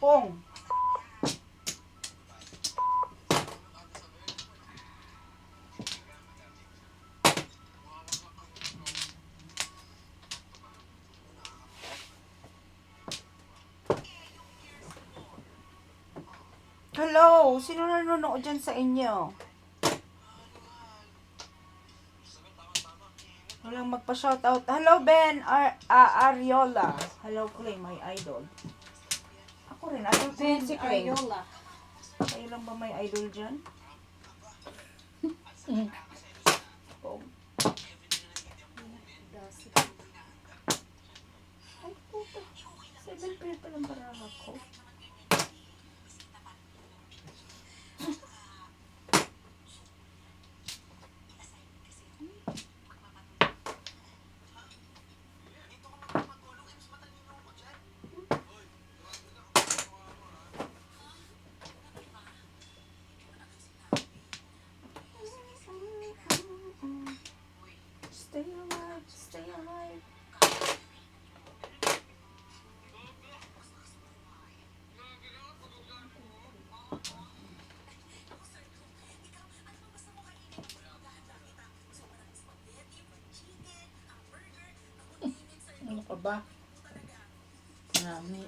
Pong. Hello, sino nanonood dyan sa inyo? Walang magpa-shoutout. Hello, Ben Ariola. Hello, Clay, my idol. Ako rin, idol ko rin si Clay. Ariola. Kayo lang ba may idol dyan? Oh. Ay, puto. 7 pair pa lang baraha ko. Stay alive, stay alive. Ano ka ba? Nami.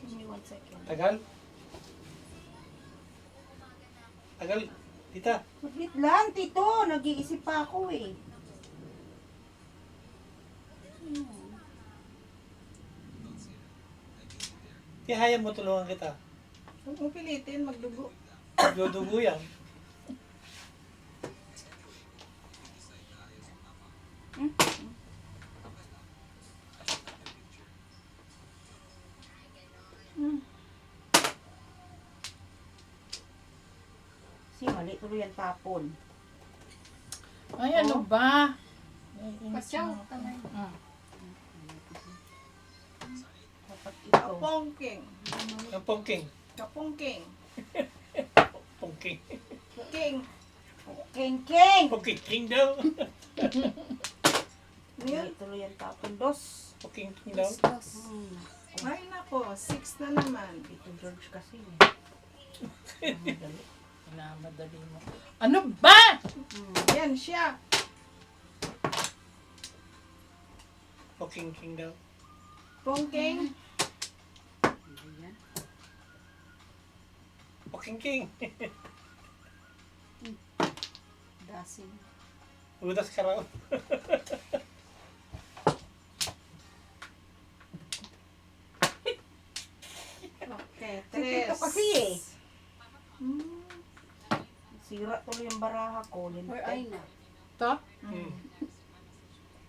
Give me 1 second. Tagal? Tagal? Tita? Saglit lang, Tito. Nag-iisip pa ako eh. Tihaya mo tulungan kita. Huwag mo pilitin, magdugo. Dudugo yan. Si mali tuloy ang tapon. Ay, ano ba? Pasyaw, tanay. Dapat ito. Kapongking. Ang pongking. Kapongking. Pongking. King. King King! Pongking king daw. Mali tuloy ang tapon. Dos. Pongking king daw. Hmm. Ay, nako. 6 na naman. Tito George kasi. Madali mo. Ano ba? Yan siya. Pongking king daw. Pongking. Pongking king. Dasin. Udas ka raw. Okay, Si Tito 3. kasi eh. Sira tuloy ang baraha ko. Or ay na. To? Hmm.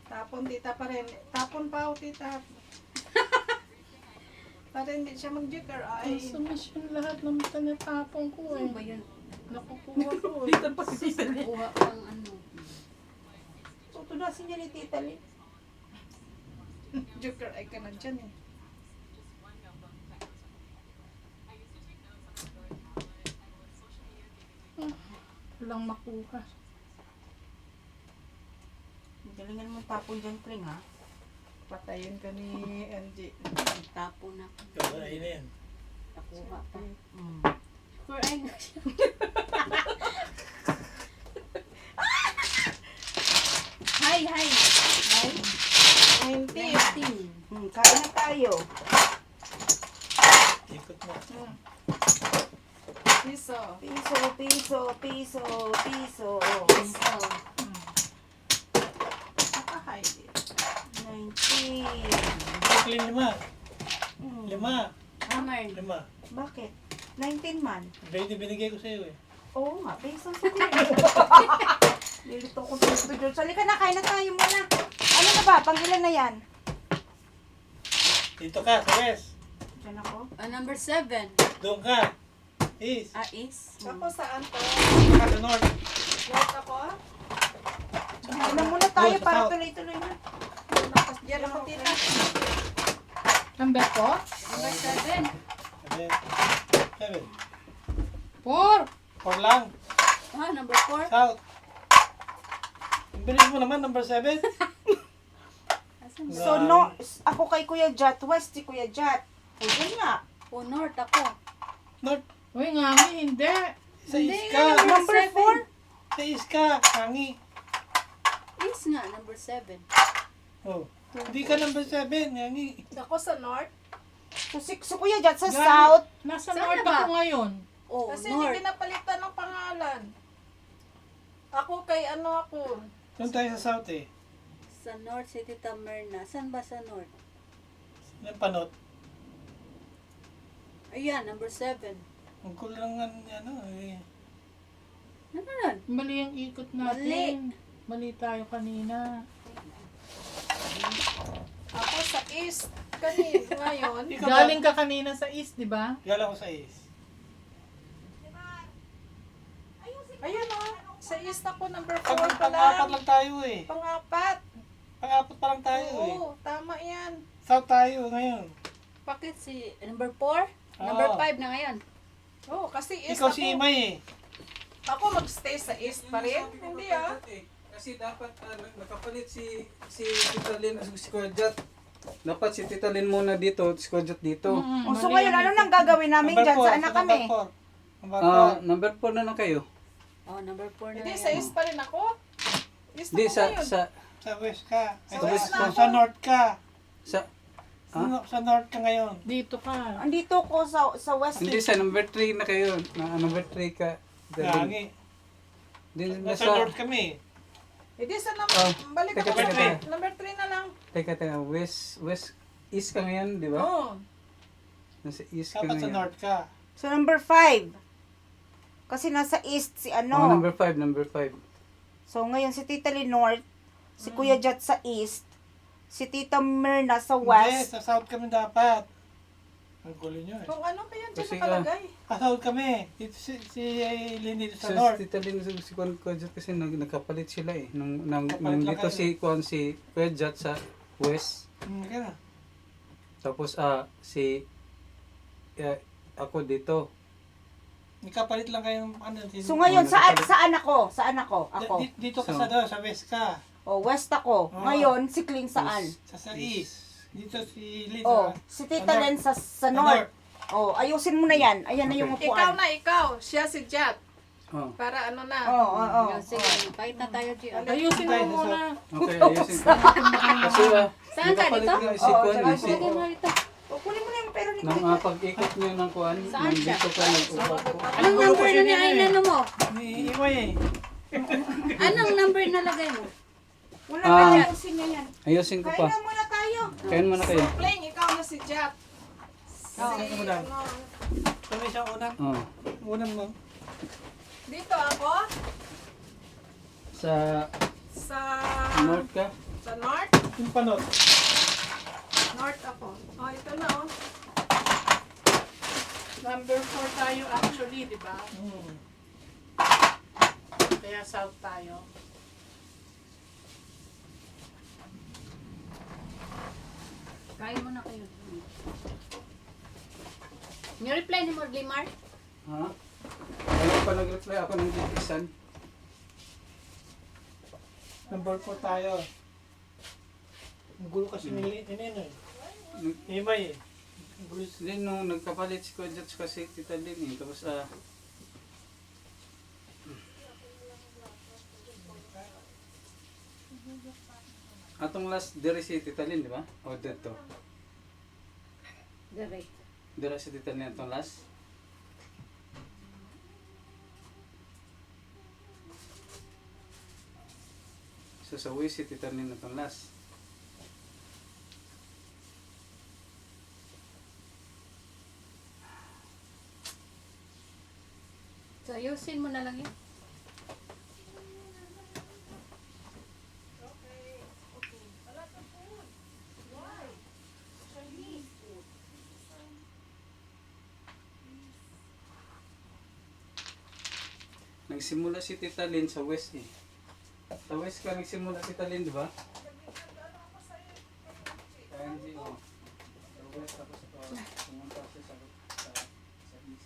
Tapon tita pa rin. Tapon pa ako tita. Para hindi siya mag-joker. Ay, sumisyon lahat ng tinatapon ko Ano ba yun? Nakukuha ko. Kuha pang ano. Tutunasin niya ni Tita Lee. Joker ay ka na dyan eh. Walang makuha. Galingan mo tapon dyan, Kling, ha? Patayin ka ni NG. Tapo na. Ayun na yan. Nakuha pa. Mm. Or ay na siya. Hi, hi. Hi. 19. 19. Kain na tayo. Ikot mo. Piso. Piso, piso, piso, piso. So, Naka-hide. 19. Brooklyn 5. Hmm. 5. hammer. 5. Bakit? 19 man. 20 binigay ko sa'yo eh. Oo nga, based on sa Nilito ko sa Tito George. Halika na, kain na tayo muna. Ano na ba? Pang-ilan na yan? Dito ka, sa west. Diyan ako. Number 7. Doon ka. East. Is. Ako saan to? Saka sa north. North ako? Ano muna tayo Oh, sa para south. tuloy-tuloy na. Diyan ako tita. Number ko? Number 7. 7. 7. 4. 4 lang. Ah, number 4. South. Ang bilis mo naman, number 7. Asan ba? So, no, ako kay Kuya Jat, west si Kuya Jat. O, dyan nga. O, north ako. North. Uy, ngami, hindi. Sa Hindi east nga, ka. Number 4. Sa east ka. Hangi. Is nga, number 7. Oh. Hindi ka number 7. Hangi. Ako sa north. So, Kuya Jat, sa Gani. south. Nasa Saan north na ba? ako ngayon. O, Kasi north. hindi pinapalitan ng pangalan. Ako kay ano ako. Doon tayo sa south eh. Sa north, si Tita Myrna. Saan ba sa north? Ng panot. Ayan, number 7. Ang kulangan ano eh. Ano nun? Mali ang ikot natin. Mali tayo kanina. Ako sa east. Ngayon. Ikaw ba? Galing ka kanina sa east, di ba? Gala ko sa east. Ayun o. Sa east ako, number 4 Pang, pa pang-apat lang. lang tayo eh. Pang-apat. Pang-apat pa lang tayo eh. Oo, tama yan. South tayo ngayon. Bakit si number 4? Number Oo. 5 na ngayon. Oo, kasi east Ikaw ako. si Imay eh. Ako magstay sa east pa rin. Hindi ah. Kasi dapat nakapalit si Tita Lynn at si Kuya Jat. Dapat si Tita Lynn muna dito at si Kuya Jat dito. O, so ngayon, ano nang gagawin namin dyan? four, Saan na kami? Number Number 4 na lang kayo. Oh, number 4 na Hindi, ngayon. sa east pa rin ako. East Hindi, ako sa, ngayon. sa, Sa west ka. Ay, Sa west na ako. sa north ka. sa, Sa north ka ngayon. Dito ka. Andito ko sa west. hindi sa number 3 na kayo. Number 3 ka. Hangi. Din Nasa nasa, north kami. Hindi sa balik teka, ako teka, sa teka. number 3 na lang. teka, east ka ngayon, di ba? Oo. Nasa east ka Dapat sa ngayon. north ka. So, number 5. Kasi nasa east si Oh, ano. number 5. So, ngayon si Tita Lee north, si Kuya Jat sa east, si Tita Myrna sa Hindi, west. sa south kami dapat. Ang gulo nyo eh. Kung ano pa yan dyan Kasi, nakalagay. Sa south kami. Dito si Lynn dito sa So, north. si Tita Lynn si Kuya Jat kasi nagkapalit sila eh. Nung Nagkapalit lang dito kayo. si Kuya Jat sa west. Kaya. Tapos ako dito. Nagkapalit lang kayo ng ano. So, ngayon, saan ako? Saan ako? Ako. Dito ka So, sa west ka. O, west ako. Oo. Ngayon, si Kling saan? Sa east. Dito si Lynn O, si Tita Len sa north. O, ayusin mo na yan. Ayan na yung Okay. Ikaw upuan. na, ikaw. Siya si Jat. Oh. Para ano na. Oo. Sige, pakita tayo, G. Ayusin mo muna. Okay, ayusin ko. Kasi Saan ka nakapalit dito? nga si Oo, Kuan. saka Si, Lagay mo rito. O, kunin mo na yung pera ni nang Kuya Jat. pag-ikot niyo ng Kuan, Saan siya? nandito ka nag-upo. Anong number na ni ay ano mo? Ni Imay eh. Anong number na lagay mo? Wala Ah. na ayusin niya yan. Ayusin ko Kain pa. na muna tayo. Kain muna kayo. Playing, ikaw na si Jat. Saan ka muna? Ano, Kami siya unang. Oh. Unang mo. dito ako. Sa Sa north ka? sa north. Yung panot. North ako. Oh, ito na oh. Number 4 tayo actually, di ba? Hmm. Kaya south tayo. Kain mo na kayo. Ni-reply ni Morglimar? Ha? Ano pa nag-reply ako ng dipisan? Number 4 tayo. Ang gulo kasi ni Lynn eh. Ni Imay eh. Ang gulo. Then nung nagkapalit si Kuya Jat kasi Tita Lynn eh. Tapos atong last dire si Tita Lynn, di ba? O dito. Direct. Dire si Tita Lynn atong last. So sa uwi si Tita Lynn atong last. So, ayusin mo na lang yun. Nagsimula si Tita Lynn sa West eh. Sa West ka nagsimula si Tita Lynn, di ba? Sa NGO. Sa West tapos pumunta siya sa East.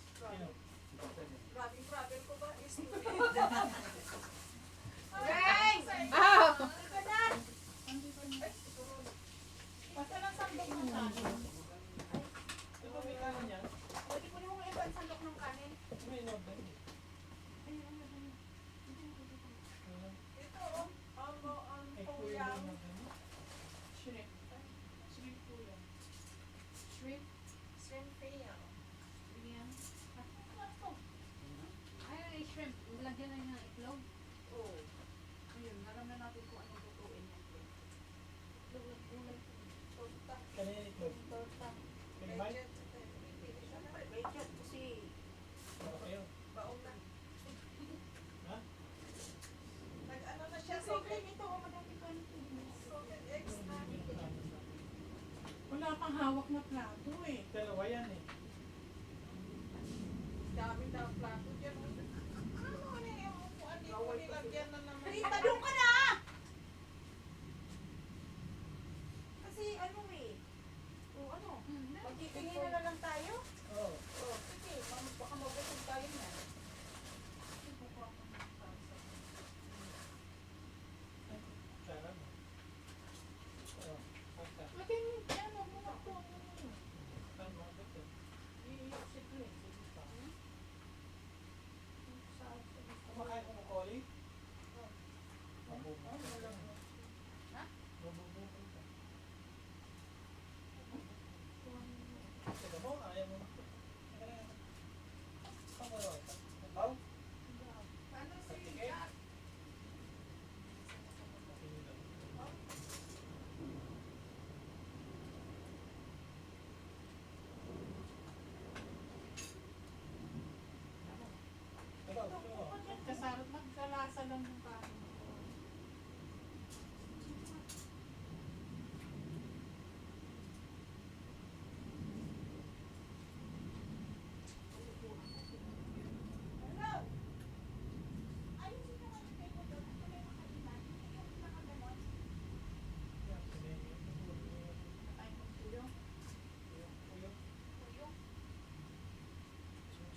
Ay, shrimp. Lagyan na ng itlog. Oo. Ayun, alam na natin kung anong tutuin yan. Kanina ito. Pinimay? Ano kayo? Ha? Wala kang hawak na plato eh. Dalawa yan eh. Daming daw plato dyan. Rita, doon ka na! Kasi ano eh. O ano? Magtitingin na lang tayo? Oo. O, sige. Baka mabusog tayo na. Sarap. Oo. Pagka. Lagyan mo dyan. Huwag mo na ito. Tama ba ito? Kumakain ko ng koli? Mabubukol ka. Mabubukol ka. Sige mo, ayaw mo na. Saan mo rin? Baw? Patigay? Kasarap magkalasa lang ng kanin.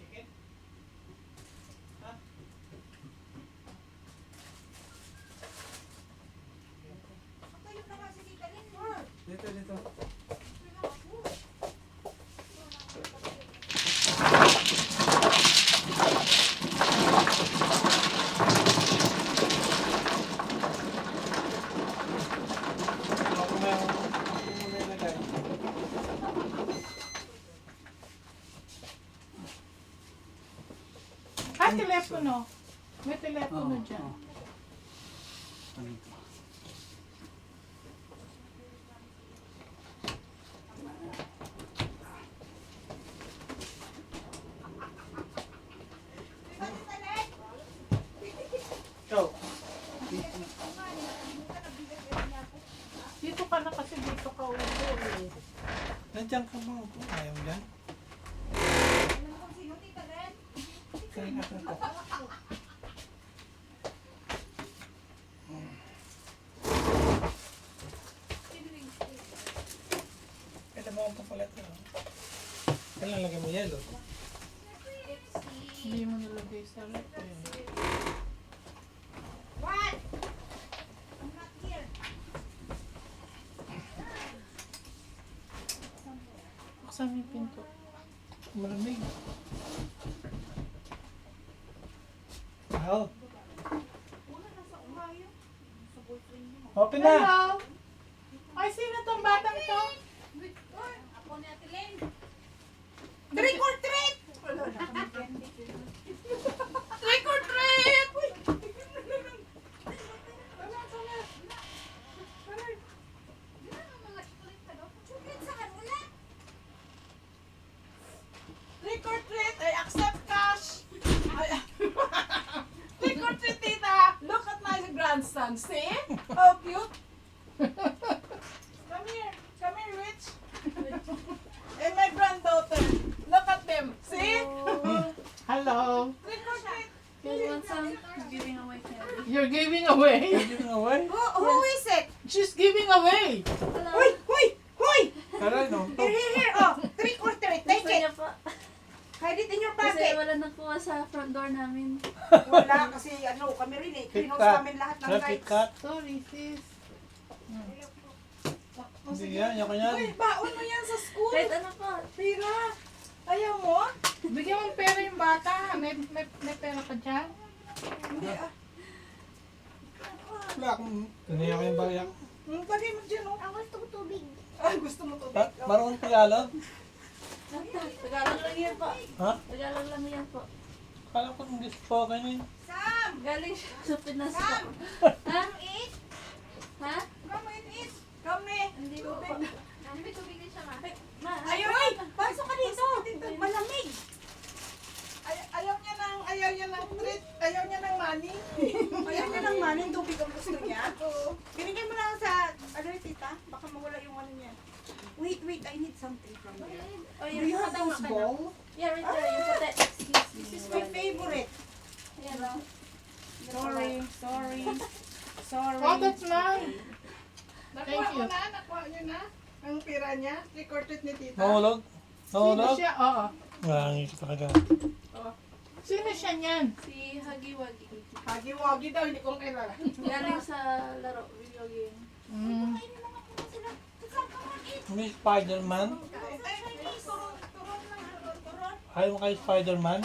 Chicken? Ha? Tayo na nga si Tita Lynn. Dito, dito. Ako muna ilagay. Ah, telepono. May telepono Oo, dyan. oo. Ano ito? Ikaw. Dito ka na kasi dito ka ulo eh. Nandiyan ka mo. Ayaw mo dyan? Alam mo sino, Tita Lynn? Kaya nga ko. Ito mo ang papalat na. Kailan lagay mo yelo? Hindi mo nilagay sa rep eh. What? I'm not here. Buksan mo yung pinto. Malamig. Wow. Una nasa Ohio. Sa boyfriend niyo. Open na! Hello! Ay, sino tong batang to? Ako ni Ate Len. Trick or treat! Wala na kami candy. Trick or treat! Trick or treat! I accept cash! Trick or treat, tita! Look at my grandson. See? How cute! Come here. Come here, Rich. And my granddaughter. Look at them. See? Hello. Trick or treat. You want some You're giving away. You're giving away? Who is it? She's giving away. Hello. Hoy! Hoy! Hoy! Tara, no. Here. Oh, trick or treat. Take Gusto it. niya pa. Hide it in your Kasi pocket. wala nagkuha sa front door namin. Wala kasi kami rin eh. Kit Clean Kat. namin lahat ng Kit lights. Kat. Sorry, sis. Hindi yan, yan yan. Uy, baon mo yan sa school. Kahit ano po. Pira. Ayaw mo? Bigyan mo ng pera yung bata. May pera ka dyan? Hindi ah. Wala akong... Kaniya ko yung bayak. Lagay mo dyan oh. Ang gusto ko tubig. Ay, gusto mo tubig. Marunong Tagalog? Tagalog lang yan po. Ha? Tagalog lang yan po. Kala ko English po kayo. Sam! Galing siya sa Pinas po. Sam! Ha? Come eat. Ha? Come and eat. Come eh. Hindi ko po. May tubig din siya, ma. Ma, Ayaw ay! Pasok ka dito. Malamig. Ayaw niya ng treat. Ayaw niya ng money. Ayaw niya ng money. Tubig ang gusto niya. Binigay mo lang sa, tita? Baka mawala yung ano niya. Wait, I need something from you. Oh, Do you have those bowl? Yeah, right there. You put that. Excuse me. This is my favorite. Ayan o. Sorry. Oh, that's mine. Thank you. Nakuha niyo na. Ang pira niya. Recorded ni tita. Nahulog? Sino Nahulog? siya? Oo. Marangis ka talaga. Sino siya niyan? Si Hagiwagi. Hagi-wagi daw, hindi kong kilala. Galing sa laro, video game. Mm. May Spider-Man? Ayaw mo kay Spider-Man?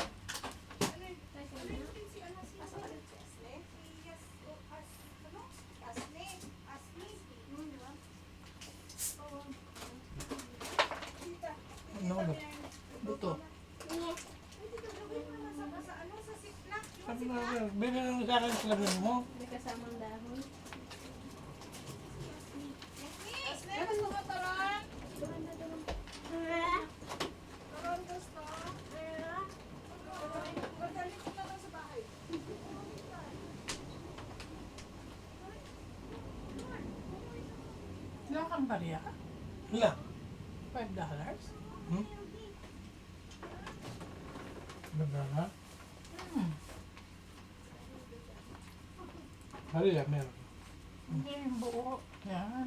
Ano? Buto. Sabi mo, bili lang sa akin sa lamin mo. May kasamang dahon. Ilang kang barya? Wala. $5? Hmm? Nagana? Hmm. Hari ya, meron. Hindi yung buo. Yan.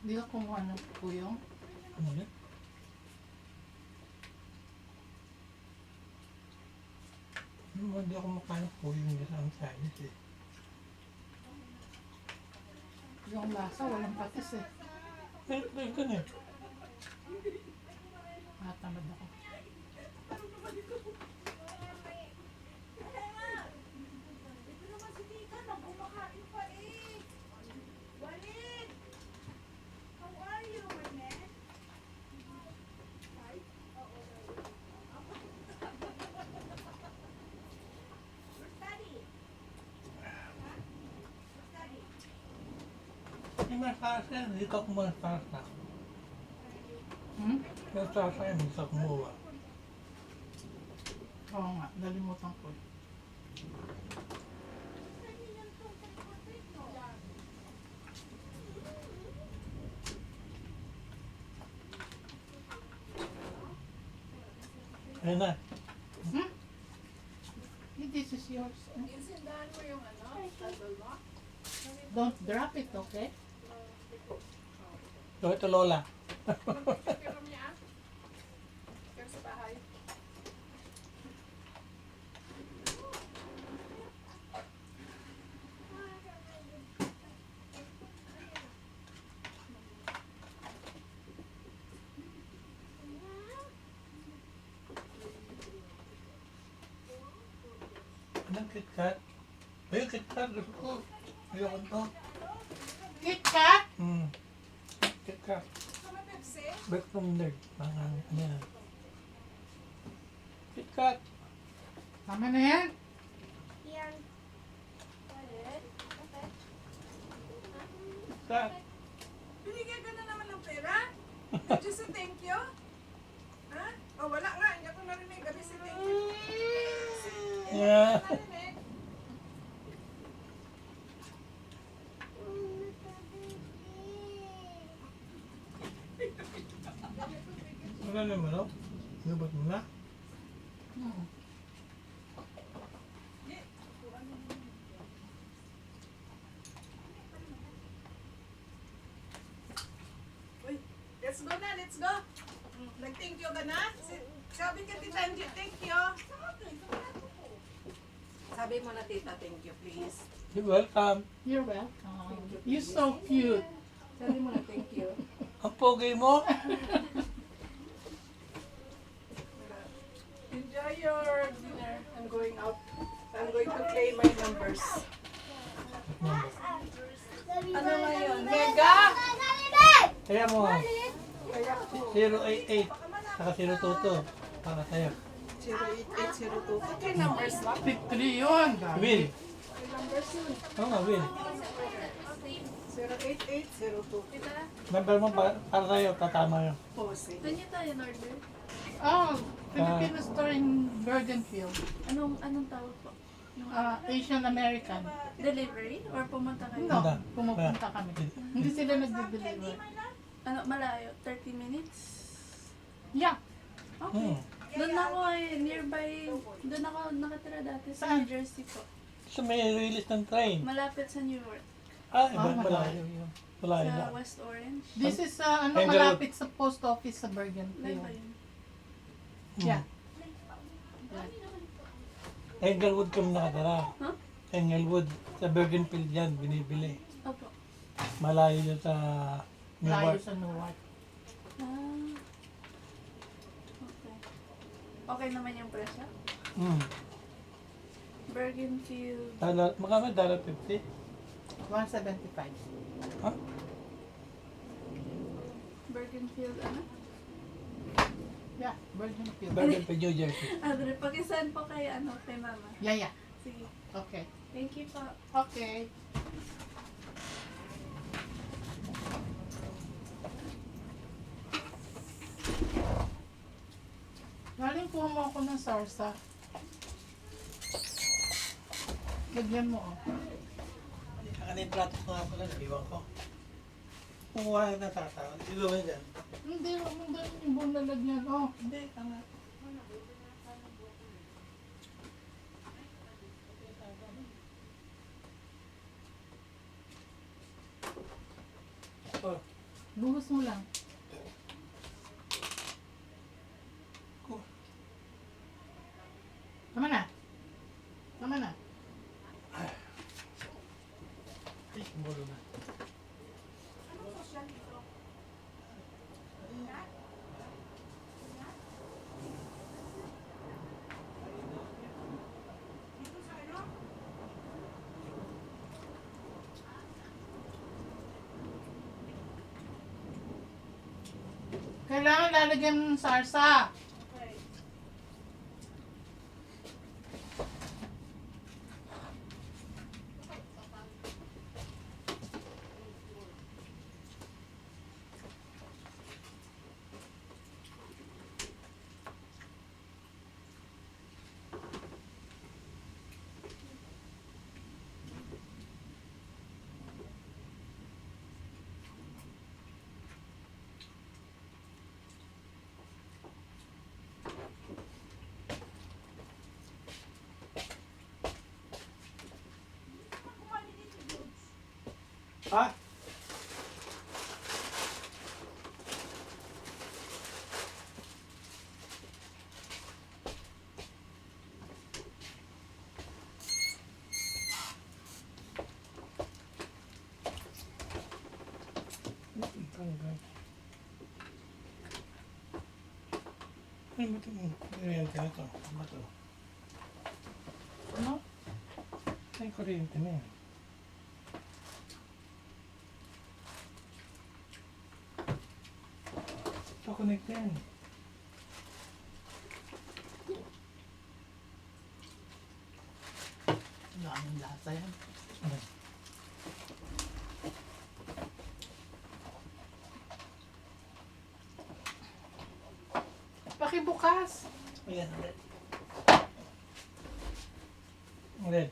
Hindi ka kumuha ng puyong? Ano yan? Hindi ako makain po yung isang Chinese eh. Yung lasa, walang patis eh. Pero ganun. Matamad ako. Yung may salsa yan, hindi ka kumuha ng salsa. Hmm? Yung salsa yan, hindi ka kumuha. Oo nga, nalimutan ko. Ayun na. Hmm? This is yours. Insindahan mo yung table mo. Don't drop it, okay? So ito Lola. Pero niya. Pero sa bahay. Anong KitKat? Ayun, KitKat. Gusto ko. Ayoko to. KitKat! KitKat. Back from there. Parang ano yan. KitKat. Tama na yan. Yan. KitKat. Binigyan ka na naman ng pera? Just a thank you? Ha? Oh, wala nga. Hindi ako narinig. Gabi si thank you. Yeah. Narinig. ano mo, no? Inubot mo na? Uy, let's go na, let's go. Nag-thank you ka na? Sabi ka, Tita Angie, thank you. Sabi mo na, Tita, thank you, please. You're welcome. You're welcome. You're so cute. Sabi mo na, thank you. Ang pogi mo. Enjoy your dinner. I'm going out. I'm going to play my numbers. Ano ngayon? Mega? Kaya mo, Kaya ko. 088, saka 022, para sa'yo. 08802. Okay, numbers lang. Victory yun. Will. Okay, numbers yun. Oo nga, Will. 08802. Number mo para sa'yo, tatama yun. Pose. Saan niyo tayo in-order? Oh, Filipino store in Bergenfield. Anong tawag po? Yung Asian American. delivery? Or pumunta kayo? No, Hindi. pumupunta kami. Hindi sila nagde-deliver. Ano, malayo? 30 minutes? Yeah. Okay. Hmm. Doon ako nearby, doon ako nakatira dati sa Saan? New Jersey po. So may release ng train. Malapit sa New York. Iba, malayo. malayo yun. Malayo Sa na. West Orange. This is Englewood. malapit sa post office sa Live Bergenfield. ba yun? Yeah. Englewood kami nakatara. Huh? Englewood. Sa Bergenfield yan, binibili. Opo. Malayo yun sa Layo Newark. sa Newark. Ah. Okay. Okay naman yung presyo? Hmm. Bergenfield. Magkano? $1.50? 175. Ha? Bergenfield, ano? Yeah, Bergenfield. Bergenfield, New Jersey. Adre, pag-isend po kay, kay mama. Yeah. Sige. Okay. Thank you po. Okay. Galing kuha mo ako ng sarsa. Lagyan mo, oh. Ano yung plato ko nga pala, nabiwan ko. Kumuha na tatawa. Ilo mo dyan. Hindi, huwag mo ganun yung buong lalagyan. Oh, Hindi, tama. Oh, buhos mo lang. Tama na. Tama na. ay, mulo na. Kailangan lalagyan ng sarsa. Ha? Ano ba ito? Kuryente na ito. Ano ba ito? Ano? Ay, kuryente na yan. Ito, connect yan. Daming lasa yan. Ano? Pakibukas. Ayan, ulit. Ulit.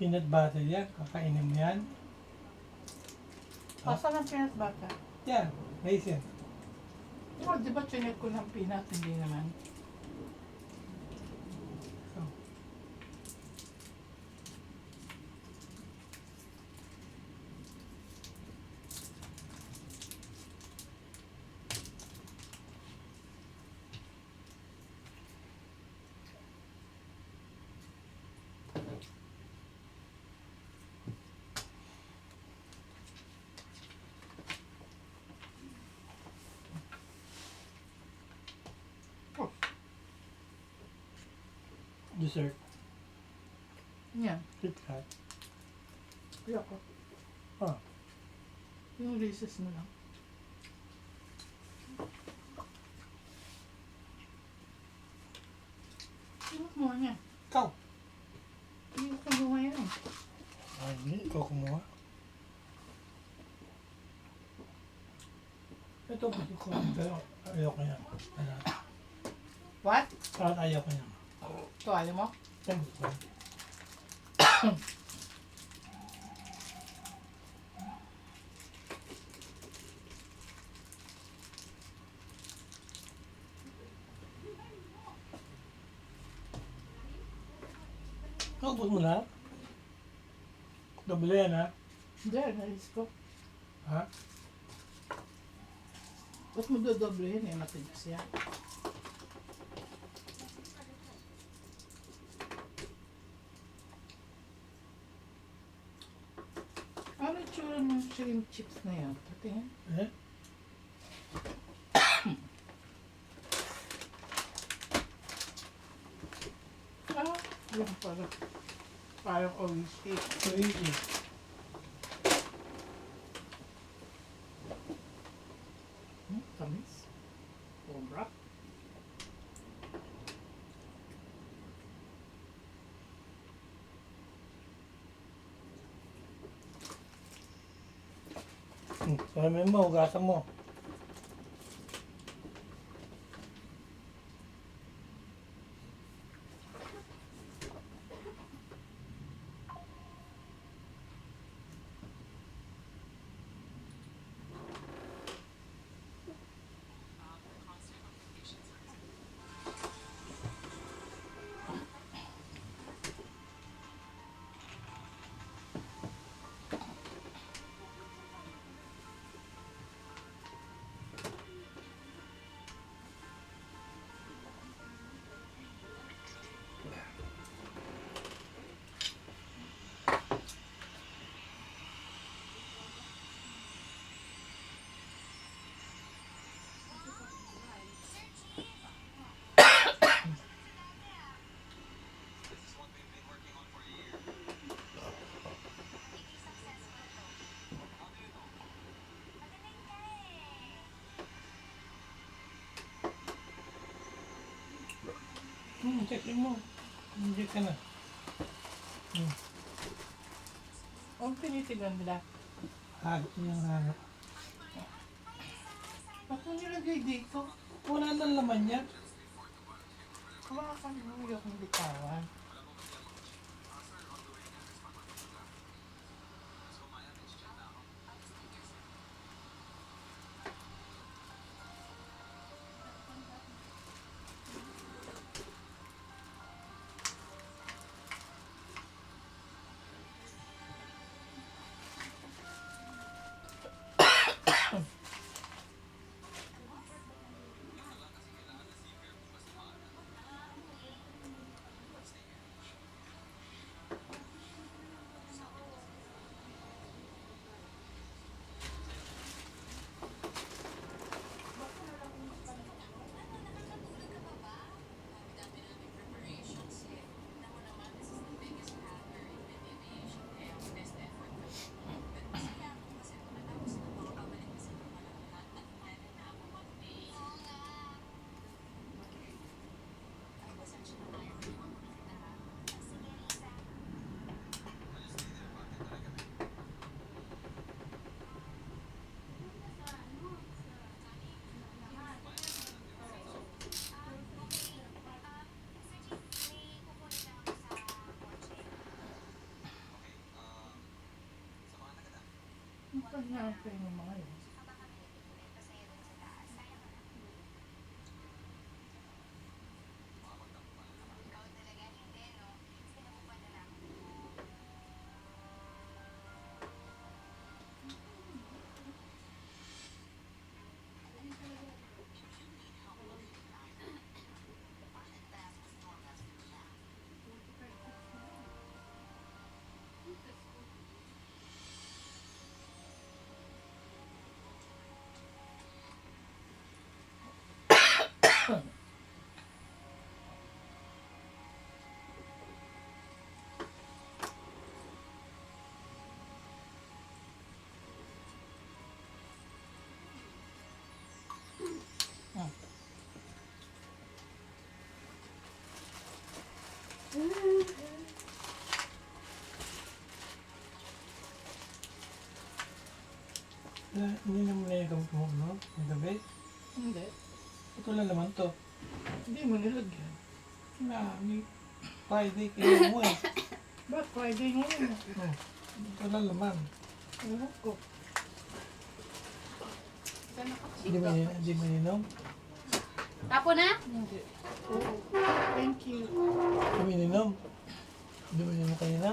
Peanut butter yan. Kakainin mo yan. Asan ang peanut butter? Yan. Raisin. Oh, di ba chinek ko ng peanut? Hindi naman. Dessert. Yan. Kit Kat. Ayoko. Ah. Yung Reese's mo lang. Sino kumuha niya? Ikaw. Hindi ko kumuha yan eh. Ay, hindi. Ikaw kumuha. Ito, gusto ko. Pero ayoko yan. Ano? What? Parang ayoko yan. Ito, ayaw mo? Yan gusto ko. Naubos mo na? Doble yan ha? Hindi, nalis ko. Ha? Ba't mo dodoblehin eh? Matigas yan. Ano yung tsura ng shrimp chips na yan? Patingin. Eh? Ah, yung parang oishi. Crazy. Tamis. Sobra. Sabi mo, hugasan mo. Check mo. Check ka na. Ang tinitigan nila. Hagit yung hagit. Ba't mo nilagay dito? Wala nang laman yan. Kawakan mo yung bitawan. Na-okay ng mga yun. Hindi naman na yung gamot mo, no? Ang gabi. Hindi. Ito lang naman to. Hindi mo nilagyan. Na, ni Friday kayo mo eh. Ba't Friday ngayon? Oh, ito lang naman. Ewan ko. Hindi mo ininom? Tapo na? Hindi. Oo. Thank you. Hindi mo ininom? Hindi mo ininom kanina?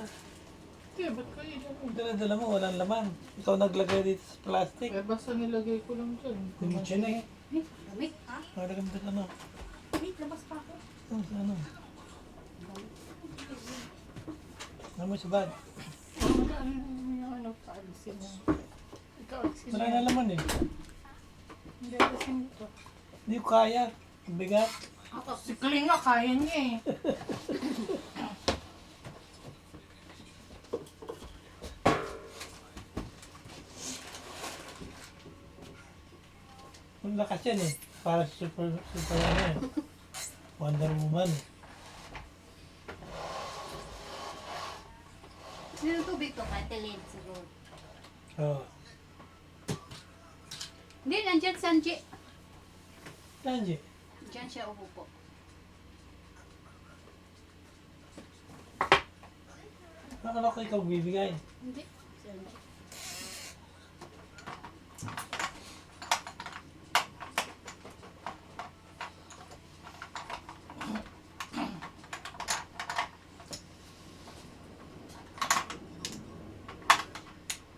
Hindi, ba't ko yun? Dala-dala mo, walang laman. Ikaw naglagay dito sa plastic. Eh, basta nilagay ko lang dyan. Hindi mo dyan eh. Lamig. Nalagay mo sa ano? Wait, labas pa ako. Sa ano? Ano mo sa bag? Ano, kaalisin mo. Ikaw, alisin Wala mo. na laman eh. Hindi, alisin mo ito. Hindi ko kaya. Ang bigat. Si Kling nga, kaya niya eh. Ang lakas yan eh. Para sa super ano eh. Wonder Woman. Sino tubig to? Katilin siguro. Oo. Hindi, nandyan Sanji. Sanji. Diyan siya upo. Ano ko ikaw bibigay? Hindi. Sanji.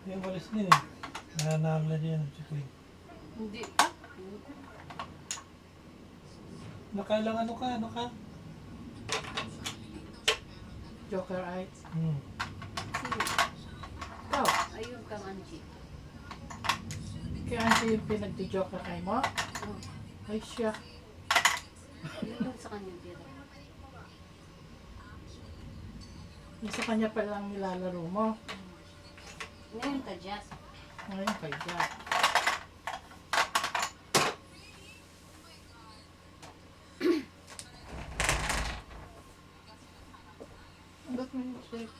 Yung walis din eh. Nananamla din ang chikling. Hindi pa. Nakailang ano ka? Joker eyes. Sino? Ikaw, Ayun kang Anji. kaya siya yung pinagdi-joker eye mo? Ay siya. Yun lang sa kanya tira. Yung sa kanya pa lang nilalaro mo. Ngayon ka, Jazz. Ngayon kay Jack. Ba't mo yung check?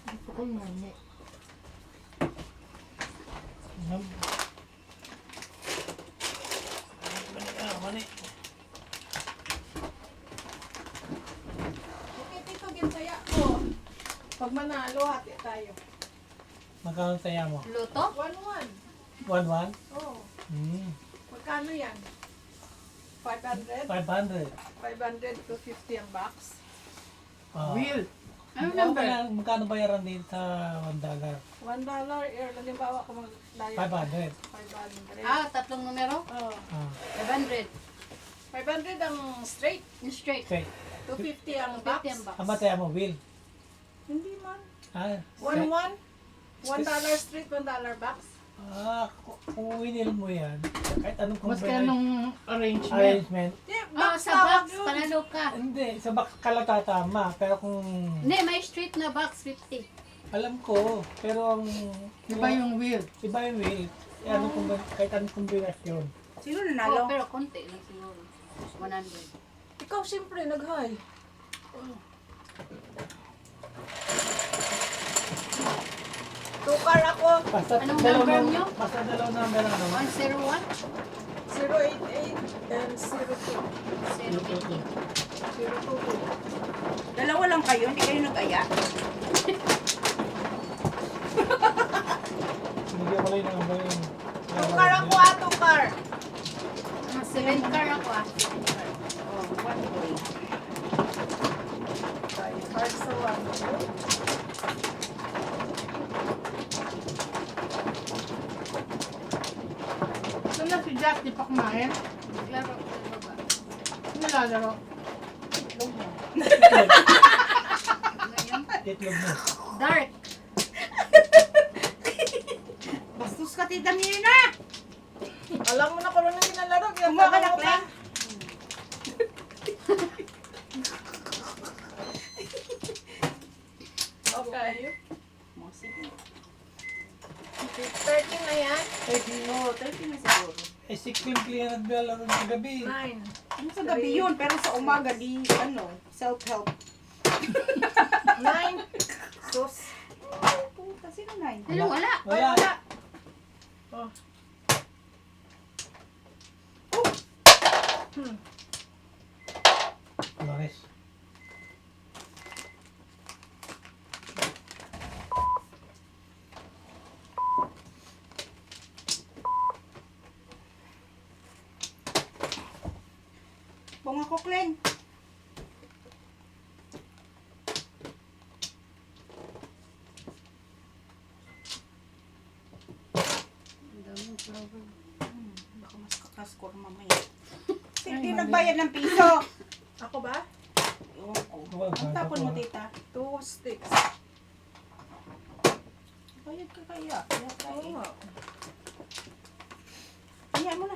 Gusto ko mani. Mani. Okay, tito, gintaya ko. Pag manalo, hati tayo. Magkano saya mo? Luto? 1-1. 1-1? Oh, magkano yan? 500? 500. 500 to 50 ang box. Will! Ano number? Magkano bayaran din sa $1? $1, halimbawa ka mag-diet. 500. 500. Ah, tatlong numero? Oh, Ah, 500. 500 ang straight. Yung straight. okay. 250 ang box. 50 ang box. Ang bataya mo, Will? Hindi man. Ah, 1-1. $1 straight, $1 box. Kung winil mo yan, kahit anong Mas combination- anong arrangement? arrangement, Yeah, Ah, box sa tawag box, yun. panalo ka. hindi, sa box ka lang tatama. Pero kung, Hindi, may straight na box, 50. alam ko, pero ang, Iba yung will. iba yung will, kahit anong kombinasyon. Sino Oh, nanalo? pero konti lang siguro. 100. Ikaw siyempre, nag-high. Tukar ako. Basta Anong dalaw number nung- nyo? Basta dalaw number ano. 101? 088 and 02. 080. 022. Dalawa lang kayo, hindi kayo nag-aya? Binigyan ko lang yung number yun. Tukar ako tukar. 7 car ako ah. 7 car. Oh, one way. Tayo, hard sa one way. Ito na si Jack, di pa kumain. Naglaro ko sa baba. Nilalaro. Ano yun? Itlog mo. Dark. Bastos ka, Tita Mirna! Alam mo na kung ano ginalaro. Kumuha ka na, Clem. Okay. Mo, sige. 13 na yan. Oo, 30 na siguro. Eh, si Clem Clem naglalaro sa gabi. 9. Ano sa gabi yun? Pero sa umaga, di, ano, self-help. 9. Sus. Puta, sino na yun? Sino wala? Wala. Oh. Flores. Bong ako, Clem. Ang daming flower. Baka mas kakaskor mamaya. Hindi nagbayad ng piso. Ako ba? Oo. Ang tapon mo, tita. 2 sticks. Bayad ka kaya. Kaya Oo tayo. nga. Kaya mo na.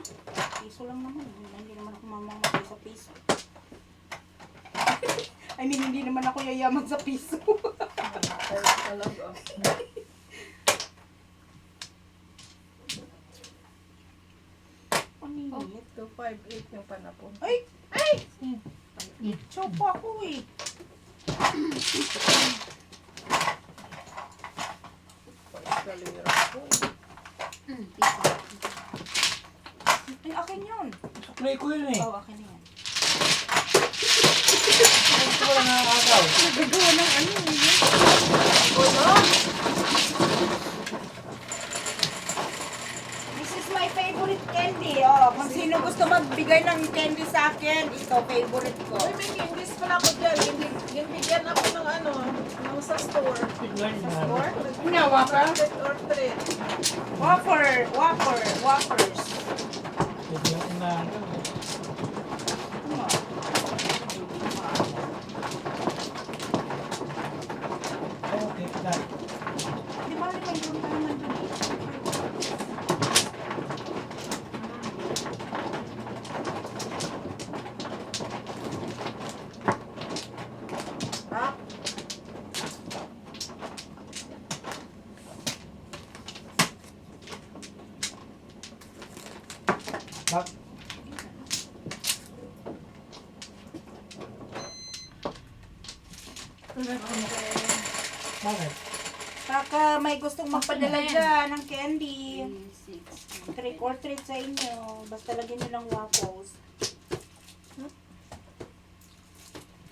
Piso lang naman. Hindi naman ako mamamatay sa piso. I mean, hindi naman ako yayaman sa piso. Ay, talaga. Paninit. 258 yung panapon. Ay! Ay! Chopo ako eh. Escalera ko. Pizza. Ay, akin yun. Play ko yun eh. Oo, akin na yan. Gusto ko lang nakakagaw. Nagagawa ng ano eh. This is my favorite candy. Oh, kung sino gusto magbigay ng candy sa akin, ito, favorite ko. Uy, may candies pala ako dyan. Ginbigyan ako ng ano, ng sa store. Tignan Sa na. store? Ginawa ka? Basket or treat. Whoppers. Tignan na. Ano? Okay, dahil. Di ba may room ka naman dun eh? Ah, Bak. Bakit? Baka may gustong magpadala dyan ng candy. 6. Trick or treat sa inyo. Basta lagyan nyo ng waffles.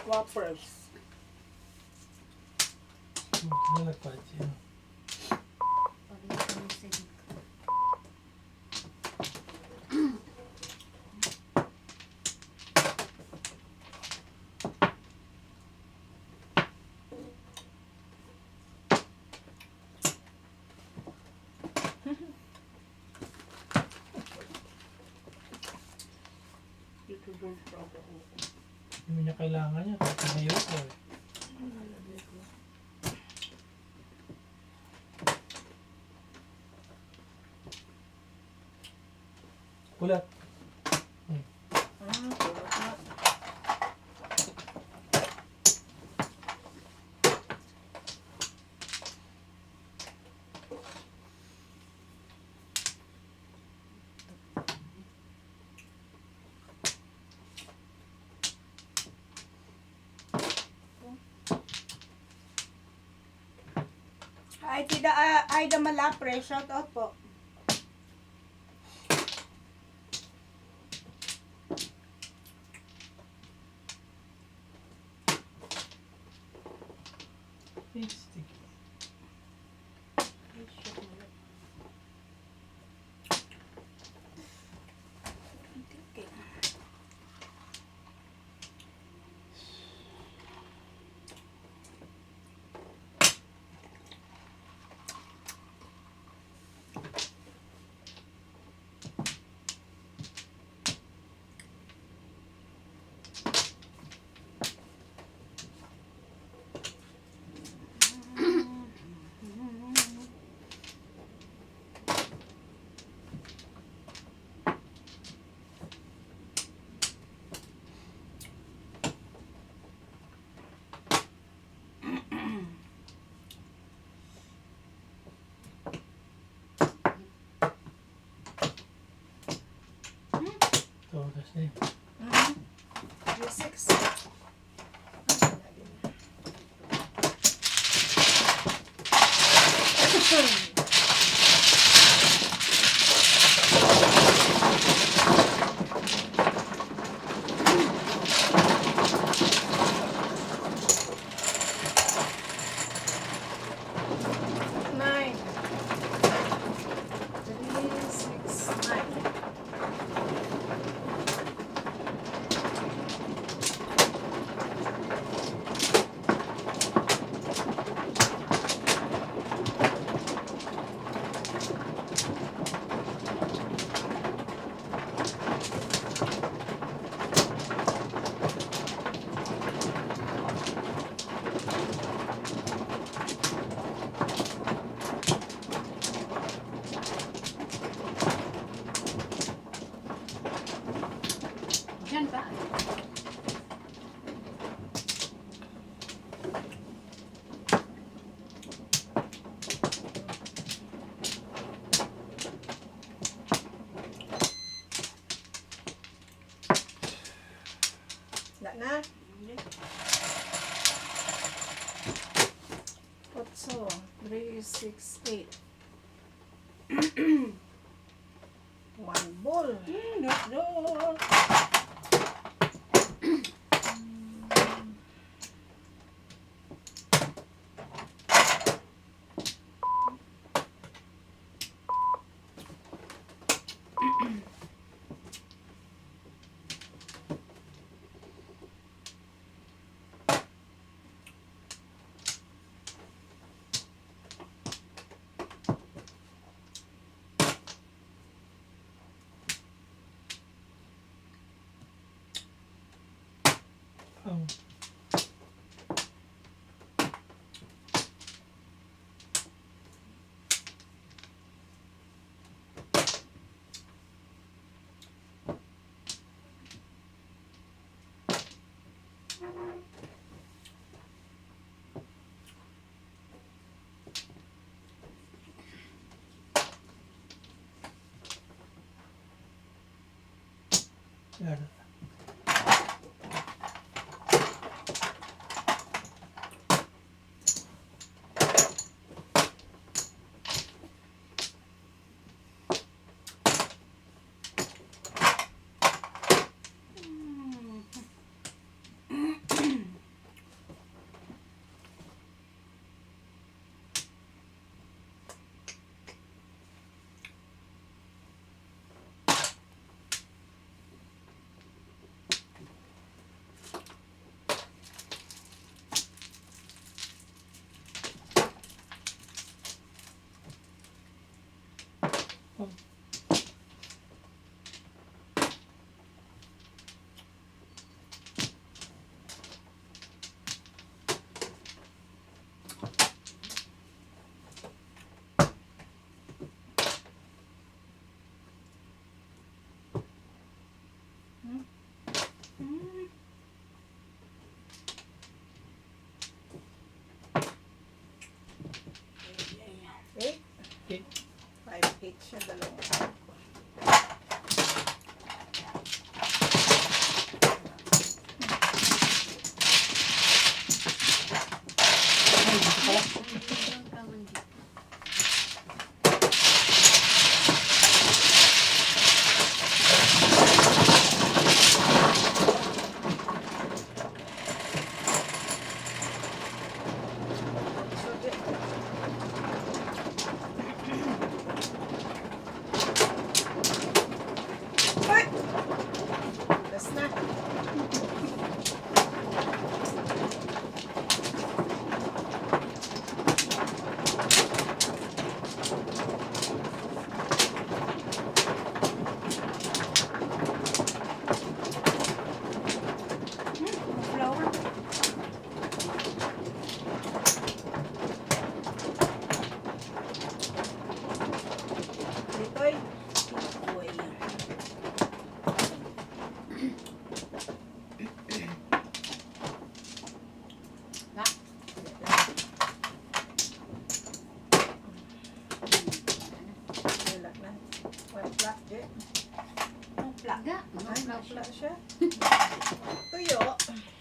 Whoppers. Nalagpad siya. Hindi niya kailangan niya. Tumayo ko eh. Pulat. Ay, Aida Malapre, shout out po. Stick. Ito kasi. 3-6. Nine. 3, 6, 9. Diyan ba? Wala na. 8, 3, 6, 8. One ball. Oh. Yan. Eight. Eight. 5, 8 siya, dalawa. Meron ka man dito.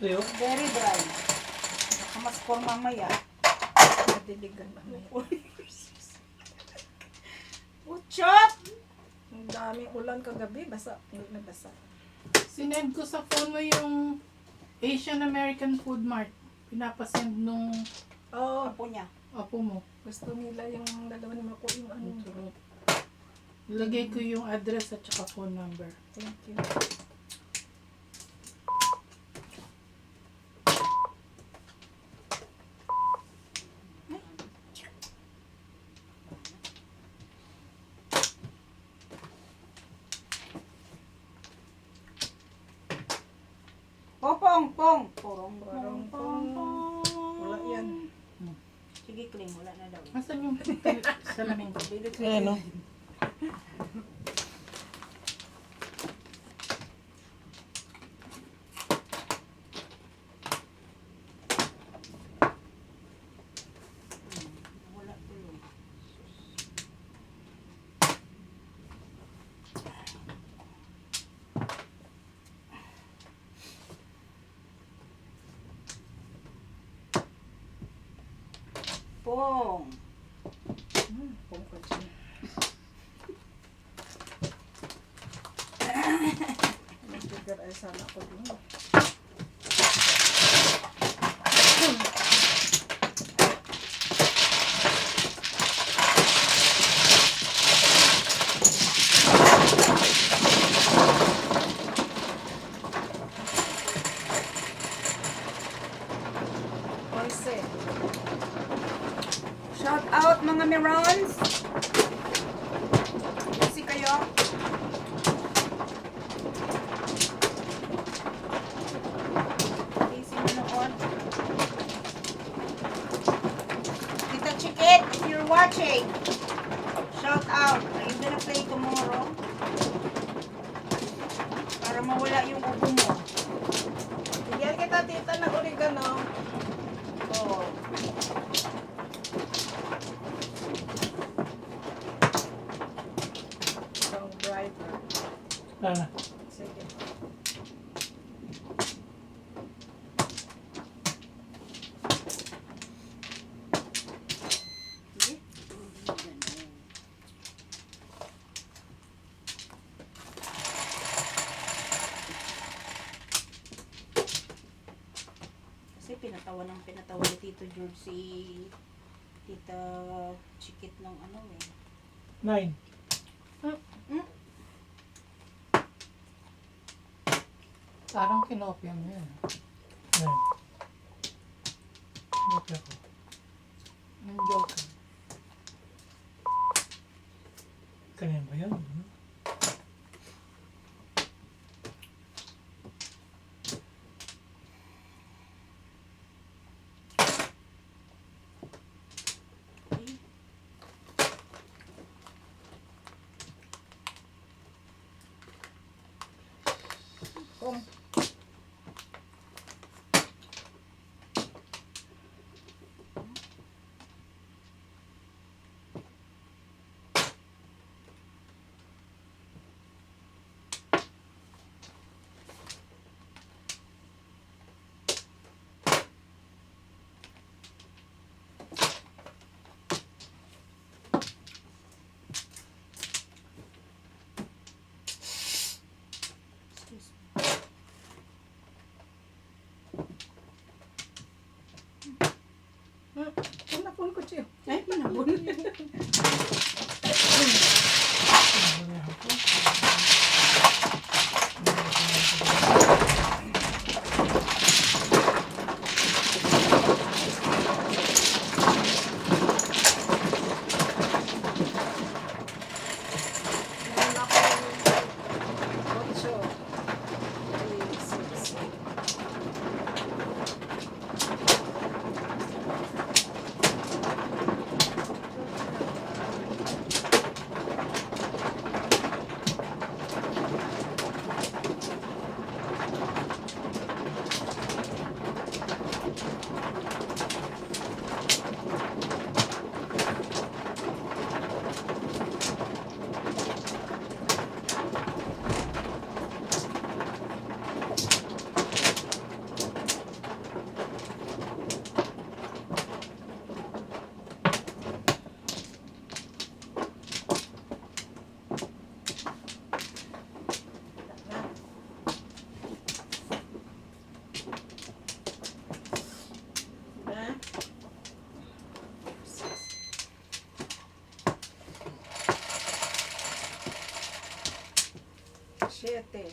Ito yun. Very dry. Nakamaskor mamaya. Nadiligan na may. Uchot! Ang daming ulan kagabi, basa. Hindi na basa. Sinend ko sa phone mo yung Asian American Food Mart. Pinapasend nung Oo, Apo niya. apo mo. gusto nila yung dalawa ni Mako yung ano. Ilagay ko yung address at saka phone number. Thank you. Popong, pong. Porong, Porong, porong, pong. Wala yan. Sige, Kling, wala na daw. Asan yung salamin ko? Ayan, no? Wala tuloy. Pong. Pong ko dyan. Nag-trigger ay sana ko din. Onse. Shout out mga Merons. Kasi kayo. Easy manood. Tita Chiquit, if you're watching, shout out. Are you gonna play tomorrow? Para mawala yung ubo mo. Bigyan kita tita ng oregano. Oh. Pang brighter. Ah, Sige. Sige. Kasi pinatawa ni Tito George si Tita Chiquit ng ano eh. 9. Parang kinopya mo yan. 9. Joke ako. Yung joke. Kanina ba yan? Ano? Pong. Excuse me. Pinapon ko siya. Ay, pinabon. Meron ako 8. 3, 6. 7.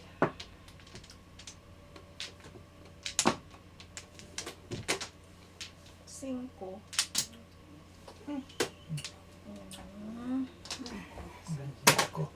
5. Ganyan ko.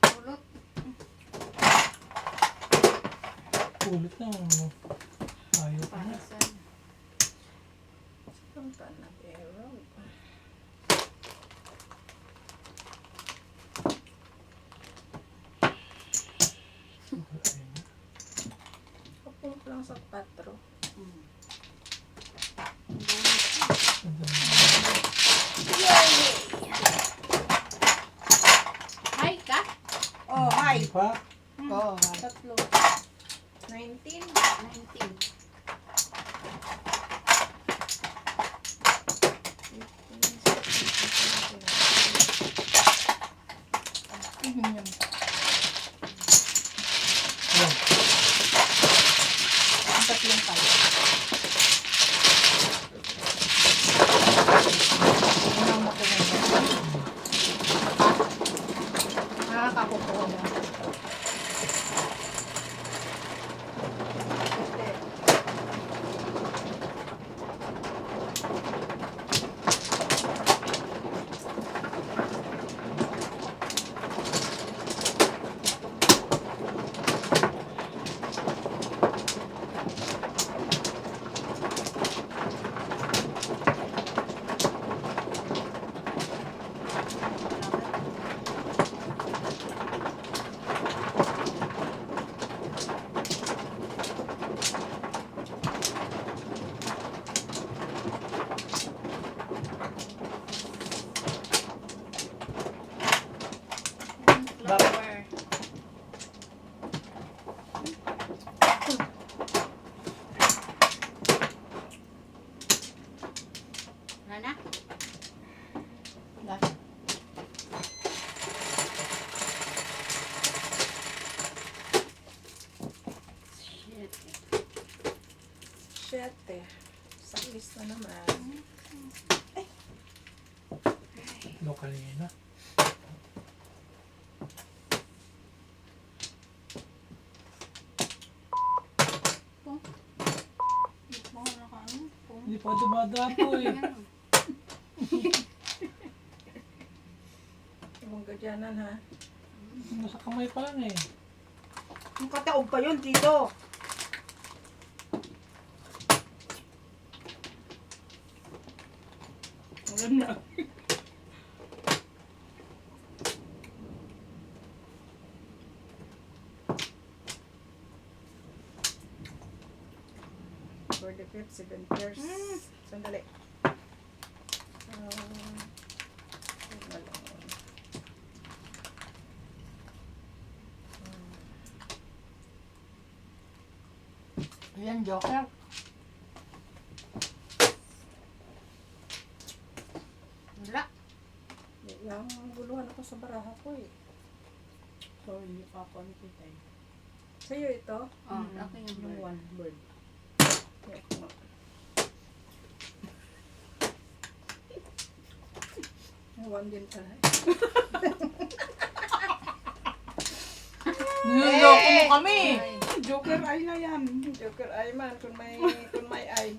Pulot. Ulit na. Ano. Ayaw pa na. Panasan. Ang panabero. Kapulot lang sa 4. Hi ka? Oh, hi. Hindi pa? Oh, hi. Tatlo. 19. 19. Yun. Yan. Ang tatlong pala. Unang makuha mo. Nakakakukuha mo. Flower. Rana? Dahil. Shit. 7. Sa lista naman. Lokal yun na. Mga nakaano? Kung Hindi pa dumadapo eh. yan. Ibang gadyanan ha. Nasa kamay pa lang eh. Yung kataog pa yun, Tito. Alam na. For the 5th, 7 years. Sandali. Wala. Ayan, Joker. Wala. Yung guluhan ako sa baraha ko eh. Sorry, Papa, ni Tita. Sa'yo ito? Oh, ako yung Yung bird. one bird. Yeah. Yung one din pala. Niloloko mo kami. Ay, Joker eye na yan. Joker eye man kung may eye.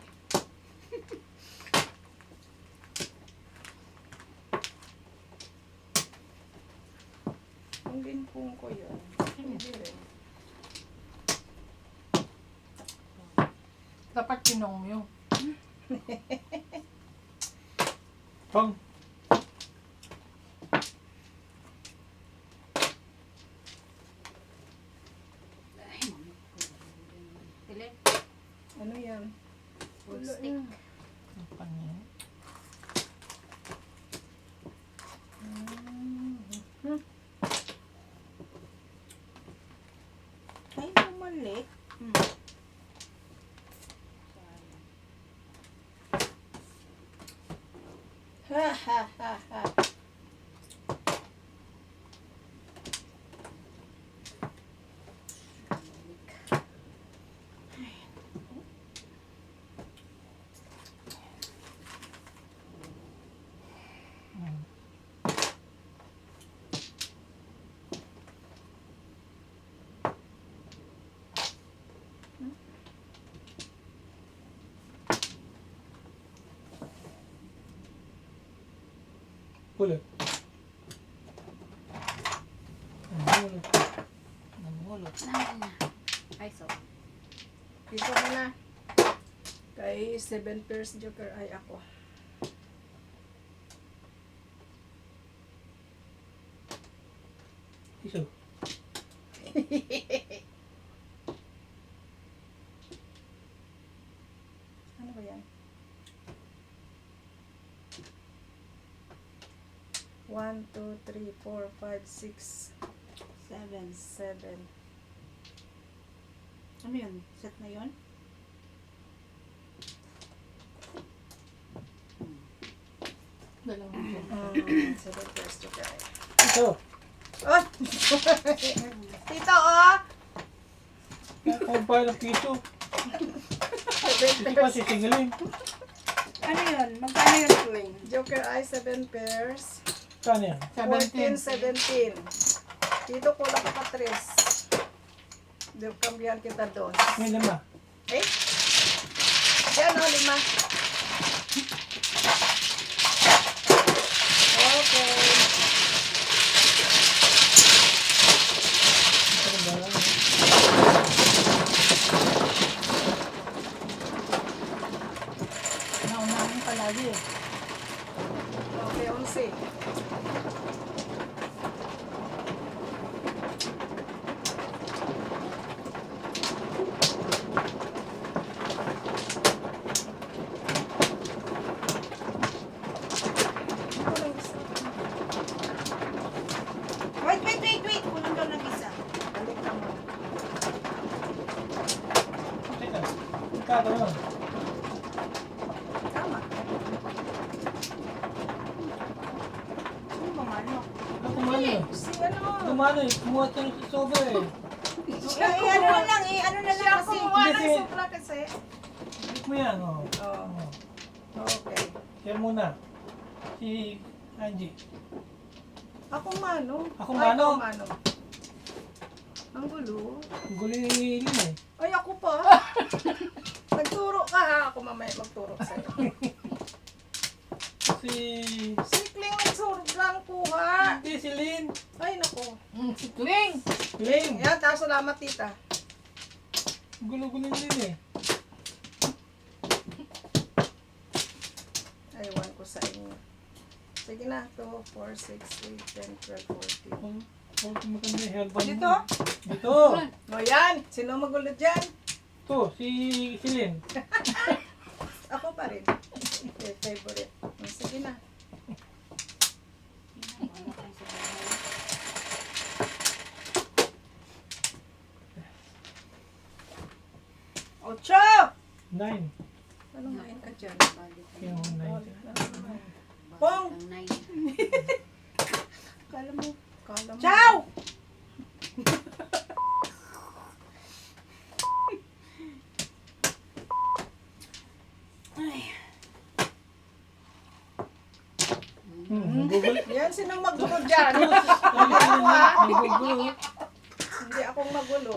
Kung din kung ko yun. Hindi rin. Dapat pinong yun. Pang. Tilin. Ano yan? Full stick. Ang pangin. Ay, bumalik. Ha ha ha ha. Ulit. Ulit. Namulot. Ay, so. Dito mo na. Kay 7 pairs joker ay ako. Iso. Ano ba yan? 1, 2, 3, 4, 5, 6, 7. Ano yun? Set na yun? Dalawang yun. 7 pairs joker ay. Iso. Oh! Tito, oh! Kung pa ng piso. 7 Hindi pa pairs. sisingalin. Ano yun? Magkano yung swing? Joker ay 7 pairs. Kano yan? 14, 17. 17. Dito ko lang pa 3. Dito kambihan kita doon. May 5. Eh? Yan o, 5. Okay. Naunahin palagi eh. Okay, 11. Wait. Kulang daw ng isa. Balik ka mo. Teka. Kano yun? Tama. Ano ba mano? Kumano eh. Si ano? Kumano eh. Kumuha tayo sa sobra eh. Ano na lang ano na Siya lang kasi. kumuha ng Kasi- supla kasi. Balik mo yan. Oh. Oh, Oh. okay. Share muna. Si Angie. Ako mano. Ako Ay, mano? ikaw mano. Ang gulo. Ang gulo yung ilin eh. Ay, ako pa. Nagturo ka ha. Ako mamaya magturo sa'yo. Si... Sikling nagsurgan kuha. Hindi, si Lynn. Ay, nako. Si Kling! Lynn. Yan, tayo salamat tita. Ang gulo-gulo yung Lynn eh. Aywan ko sa inyo. Sige na, 2, 4, 6, 8, 10, 12, 14. Oh, maganda yung hairband Dito? mo. Dito. O yan, sino magulo dyan? Ito, si Lynn. Ako pa rin. Okay, favorite. Sige na. Ocho! 9. Ano main ka dyan? Yung 9. Pong! Ang 9. Kala mo. Kala mo. Ciao! Google. Yan, sino magulo dyan? Hindi ako ha. Nagugulo. Hindi akong magulo.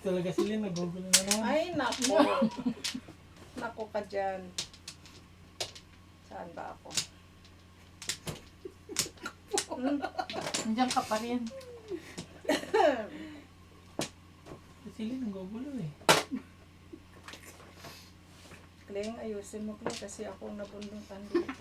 Talaga si Lynn, nagugulo na naman. Ay, nako. Nako ka dyan. Saan ba ako? Nandiyan ka pa rin. Si Lynn, nagugulo eh. Kling, ayusin mo Kling kasi ako ang nabundutan dito.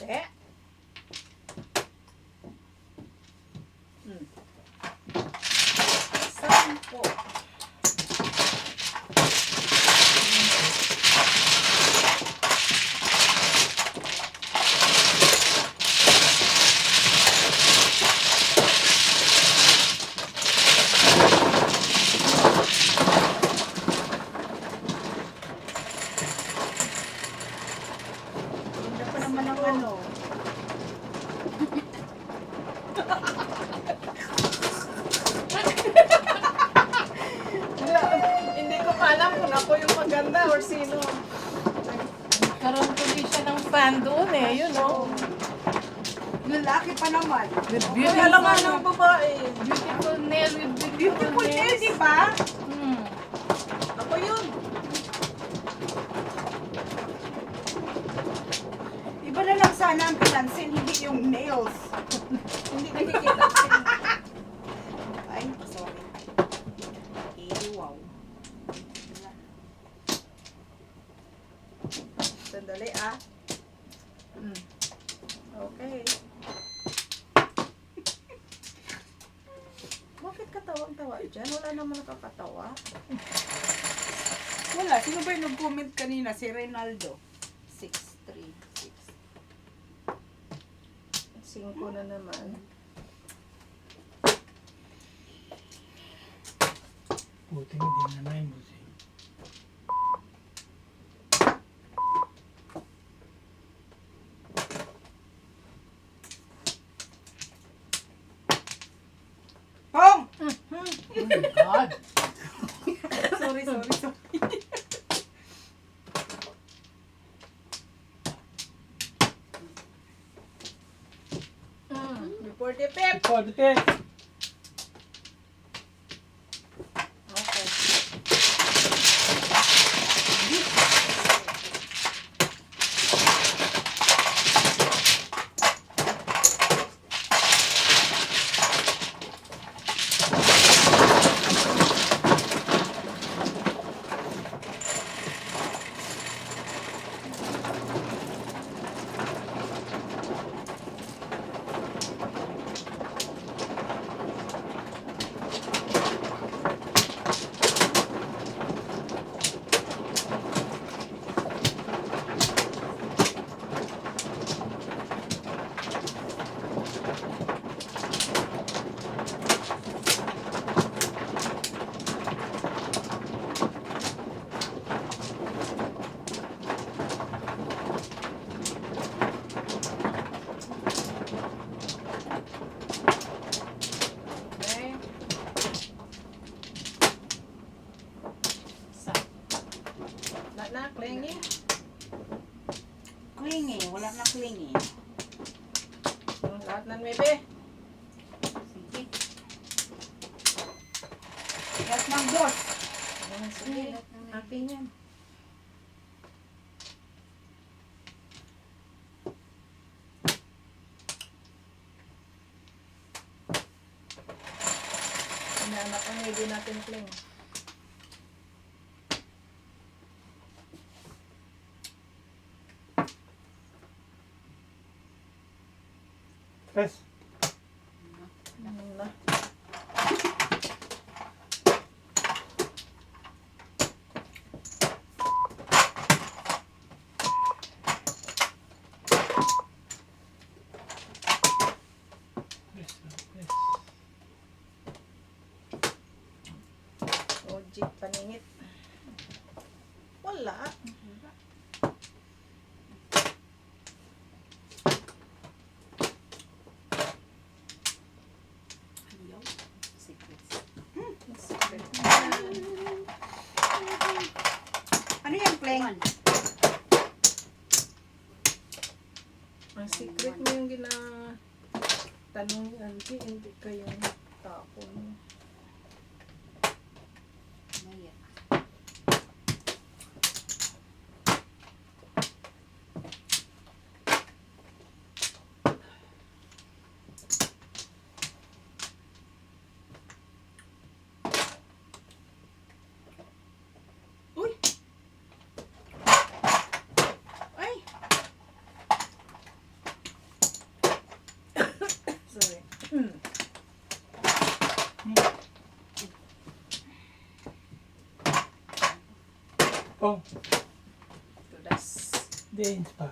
Eh? Sampo. Ganda pa naman ang ano. Hindi ko pa alam kung ako yung maganda or sino. Karoon tuloy siya ng fan doon eh, yun oh. Lalaki pa naman. With Kaya lang nga ng babae. beautiful nail with beautiful Beautiful nail, nails. di ba? Hmm. Ako yun. Iba na lang sana ang pinansin, hindi yung nails. Hindi nakikita. Ay, sorry. Wow. Sandali ah. Okay. Bakit katawang-tawa dyan? Wala naman nakakatawa. Wala, sino ba yung nag-comment kanina? Si Reynaldo. 636. 5 na naman. Buti nga di na mo siya. Pong! Oh my God. Sorry. Before the pep. Ikaw, dito. Okay. Okay. Na, klingi. Clingy, wala na clingy. Lahat ng bebe. Sige. Yes, Mang Dos. Sige, akin yan. Inanak ang hindi natin kling. Press. Na. Press. O, jeep paningit. Wala. Ayaw. Secrets. Secret. Ano yan, Cling? Ang secret mo yung tanong ni Auntie, hindi kayong tapon. Maya. Oh, Tudas. Danes pa.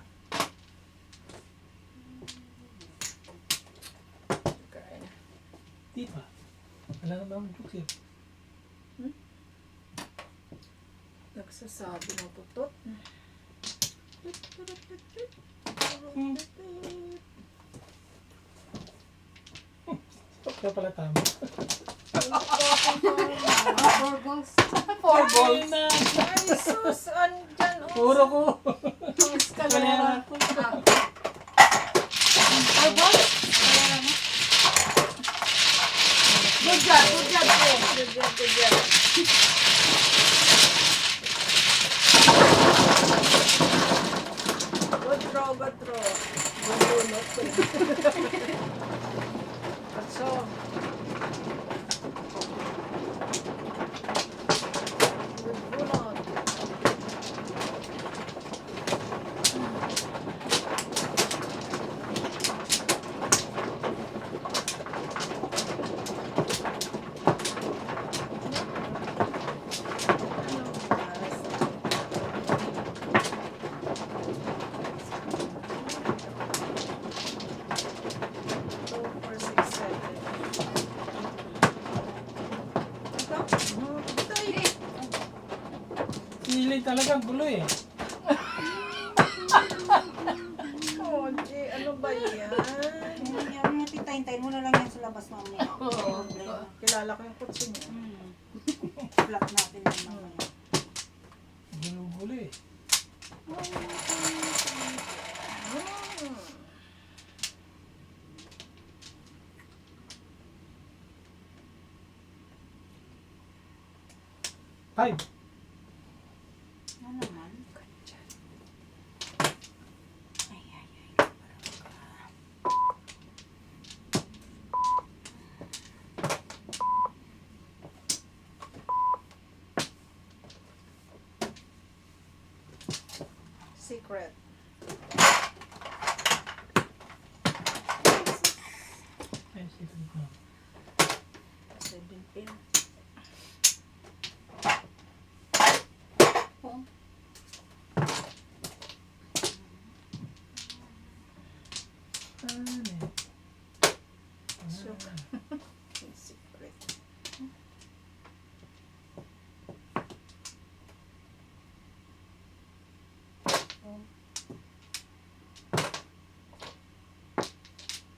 Joker ay na. Di pa. Wala naman ang joke yun. Nagsasabi ng tutot. Kaya pala tama. Four balls. Four Ay, na. Ay, sus! Andyan, oh. Puro ko. Escalera. Four balls? Good job, Ken. Good job, good job. Good throw, good throw. Good bunot. So, good bunot. Sili talaga gulo eh. Oh, Jay, ano ba yan? Yung titayin mo na lang yan sa labas mamaya. Oo. Kilala ko yung kutsi niya. Block natin yan mamaya. Gulo eh. Five. Ano naman? Ay. Secret. Ay, secret na. 17. Ano eh. Sure. Secret.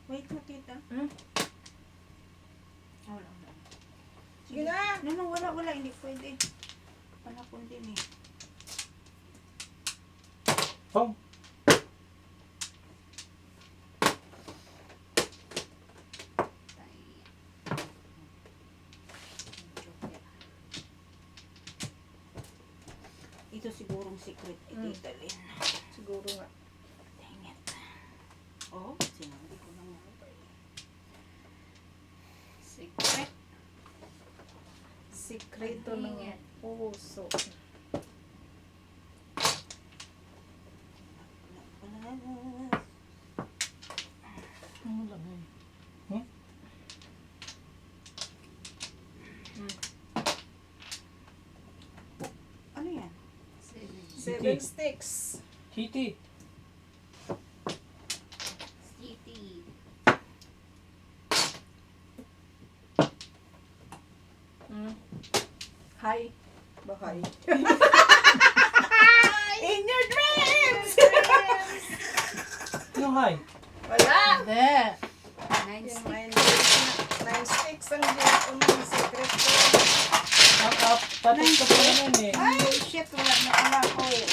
Wait mo, tita. Hmm? Wala. Sige na. No, wala. Hindi pwede. Panakon din eh. Pong. Ito sigurong secret ni Tita Lynn. Siguro nga. Dang it. Oh, sinabi ko na nga. Secret. Sikreto ng puso. Ano lang eh. Ano yan? 7 sticks. Kitty. City. Hi. Bahay. In your dreams! Ano hi? Wala. Hindi. Nine Yung sticks. 9 sticks ang mga secret ko. Tapos ka pa naman eh. Ay, shit. Wala na pala ako eh.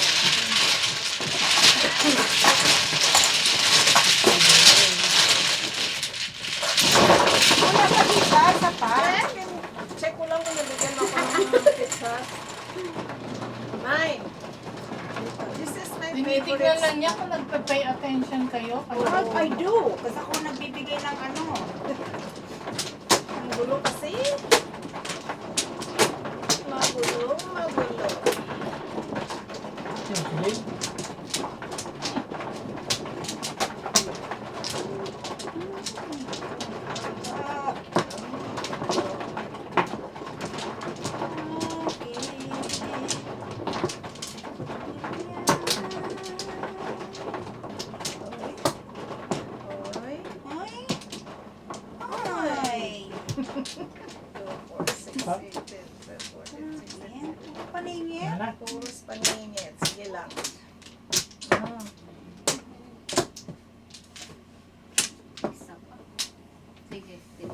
Wala pa dito. Sa pa. Check ko lang kung nabigyan ako ng tips ha. 9. This is my Tinitignan favorite. lang niya kung nagpa-pay attention kayo. What I do? Kasi ako nagbibigay ng ano. Ang gulo kasi. Magulo. Sige. Ah. Okay. maningit. Yan na. Puros paningit. Sige lang. Isa pa. Sige, sige.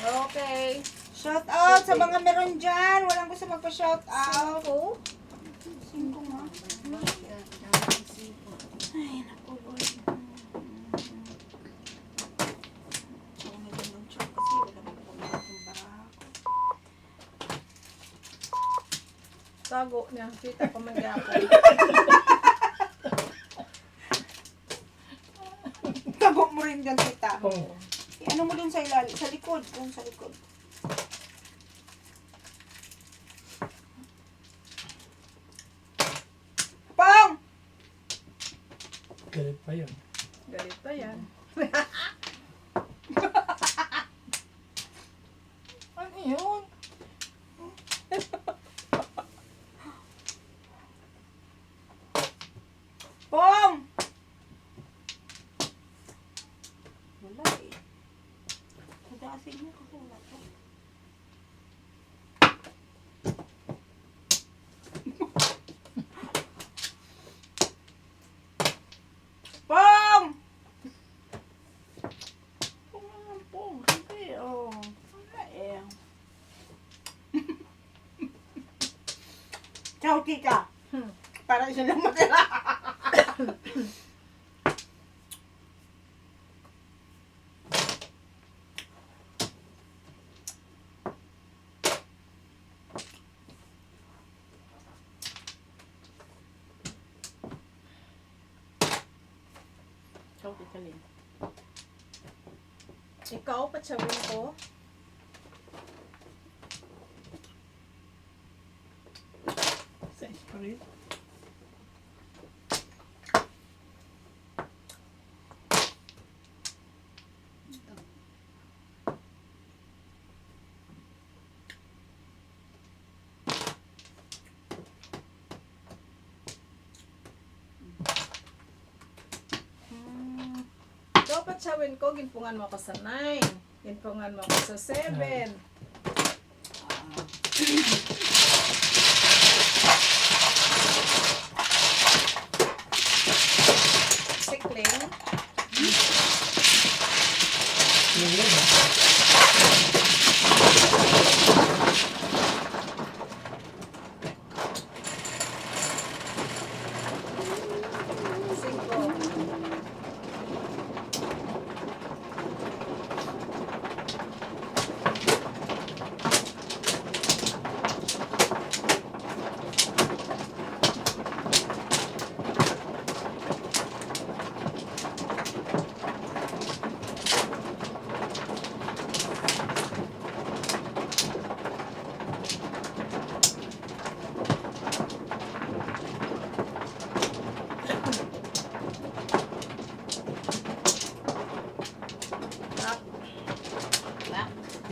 Okay. Shout out sa mga meron dyan. Walang gusto magpa-shout out. Ako. Singko nga. Ay, naku, Lord. Ako na din ng chalk kasi wala magpapagod ng barako. Tago niya. Kita ko magyapon. Tago mo rin dyan, tita. Oh. Ano mo dun sa ilalim? Sa likod. Kung sa likod. Pong! Galit pa yun. Galit pa yan. Ano yun? Pong! Wala eh. Kadasig mo kasi wala to. Pong! Pong naman, Pong. Hindi, oh. Wala eh. Ciao, Kika. Para isa lang matira. Ikaw, Tita Lynn. Ikaw, patsawin ko. Sa spirit. Ikaw, patsawin ko. Ginpungan mo ako sa 9. Ginpungan mo ako sa 7. Sikling. Yung yun. Singko.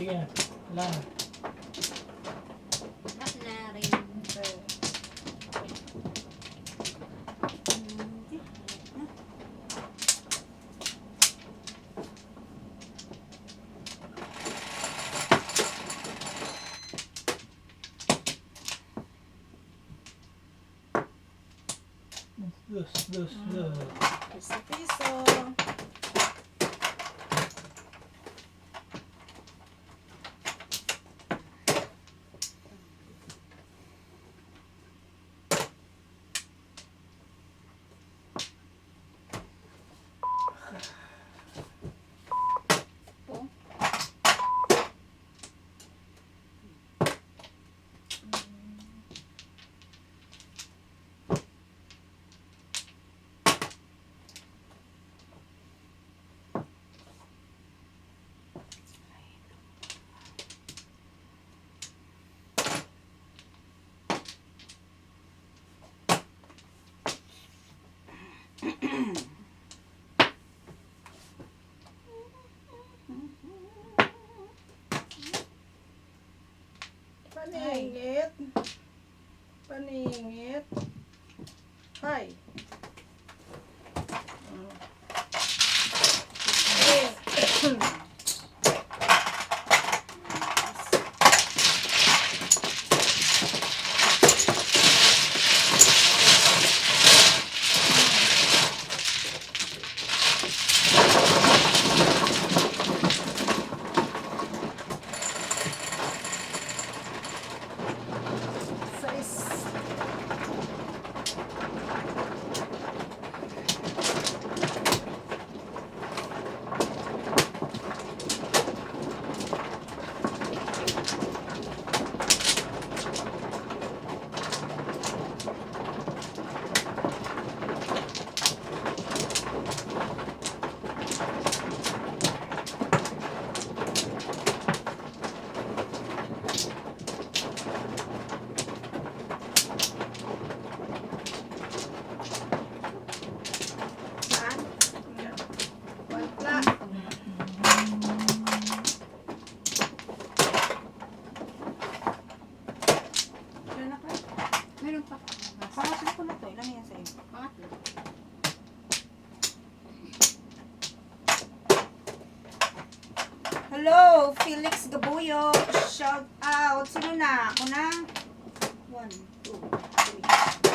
Sige na. Wala na. Lahat na rin. Dos. Piso-piso. Paningit. Paningit. Hi. Pangatlo ko na to. Ilan yan sa'yo? Pangatlo. Hello, Felix Gabuyo. Shout out. Sino na? Ako na? 1, 2, 3.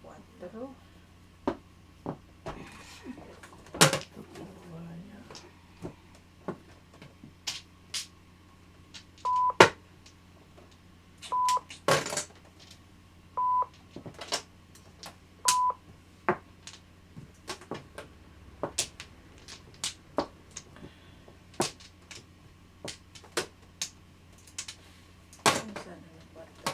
Cuatro. Saan na cuatro?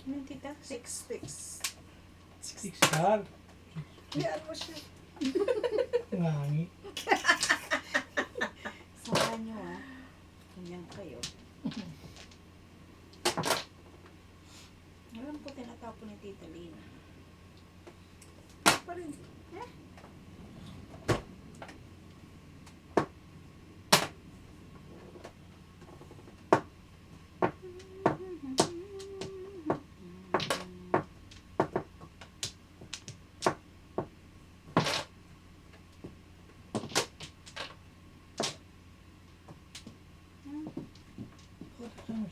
Ano tita? 6 sticks. 6 star. Yan mo siya. Ngangi. Saan nyo Ganyan kayo. Alam ko tinatapon ni Tita Lina. Pa rin.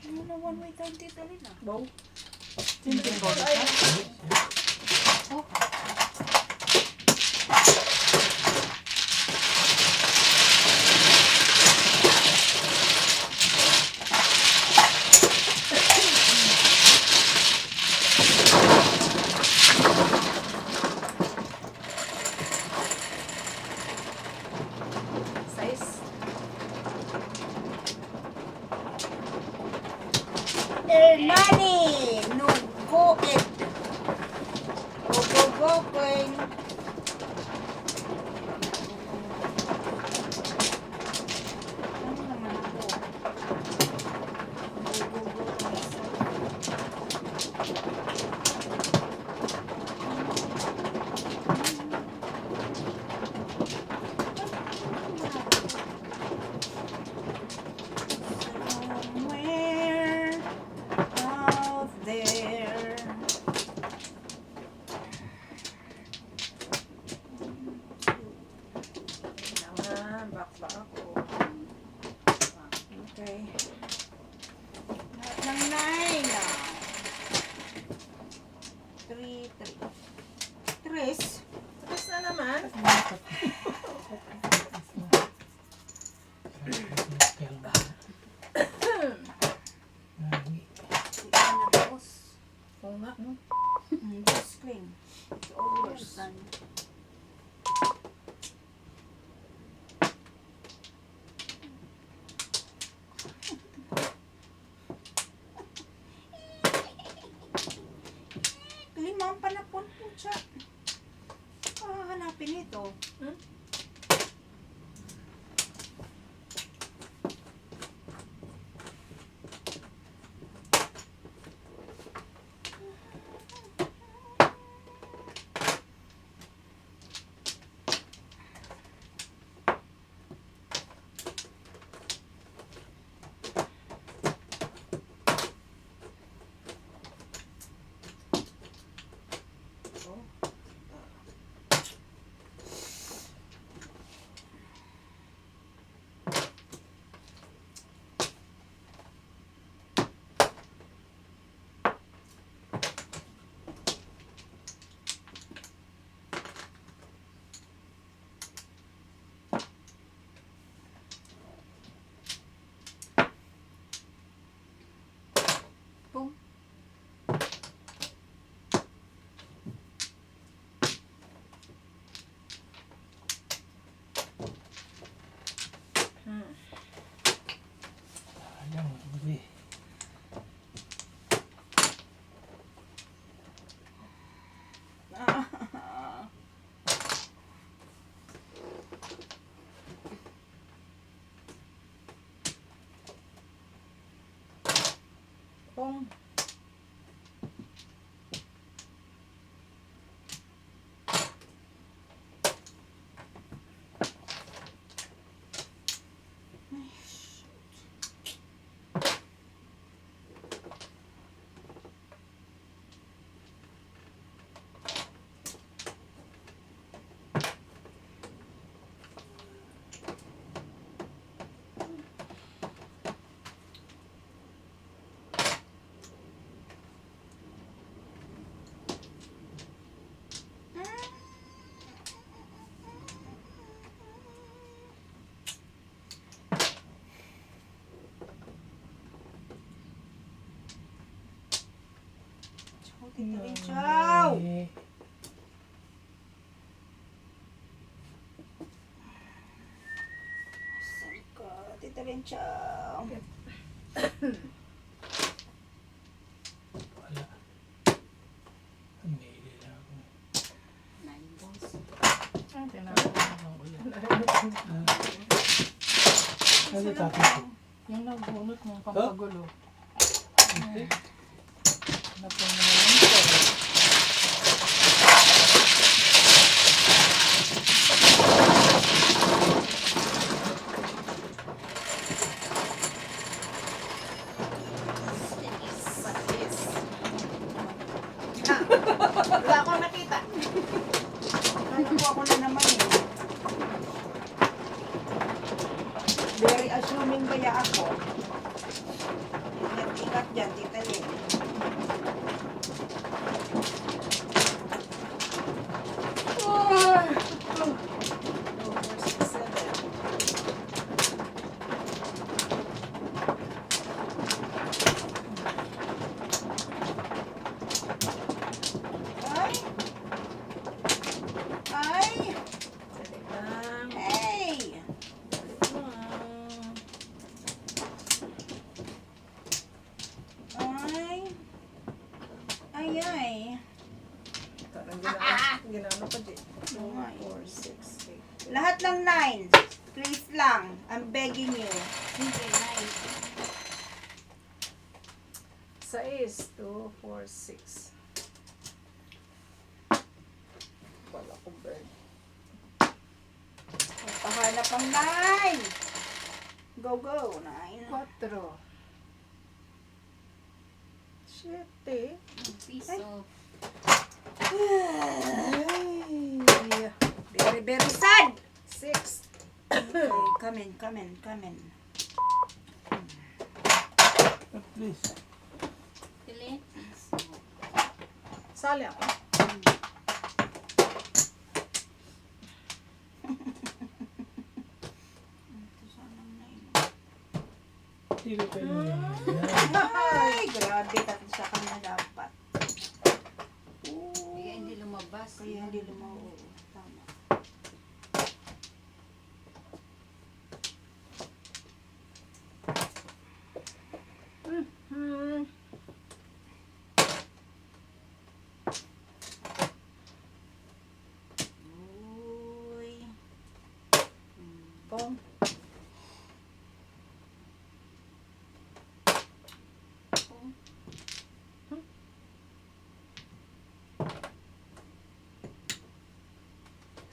Ano na one way time Tita Lina? Wow. Hindi ko. Size. Hernani! No go it! Go, Queen! Ano naman ako? Go, myself. Somewhere out there. Kailangan. Bakba ako. Okay. Lahat ng 9 na. 3, 3. Tres. Tapos na naman. Ngangi. Hindi na tapos. Oo nga, no? Just clean. It's all yours. Limang panapon po siya. Hanapin ito. Hmm? Pong. Tita Lynn, ciao! Saan ka? Tita Lynn, ciao! Wala. Hindi lang ako. Ay, tinawag ng ulan. Ano tapos? Yung nagbunot ng pampagulo. Okay. Napon na yun. Wala akong nakita. Nakuha ko na naman eh. Very assuming kaya ako. Ingat-ingat dyan, Tita Lynn. Ay! Ay! Hey! Ay! Ay, ay. Parang ginano pa di. 2, 4, 6, 8. Lahat ng 9. Please lang. I'm begging you. Hindi, nine. 6, 2, 4, 6. Wala ko bird. Pahanap ang 9. Go, go. 9. 4. 7. Piso. Very, very sad. 6. Okay, come in, come in, come in. Please. Pili. Sali ako. Hindi ko pwede yan. Ay, grabe. Tatlo sa kanya dapat. Kaya hindi lumabas. Kaya hindi lumawo. Tama. Uy. Pong.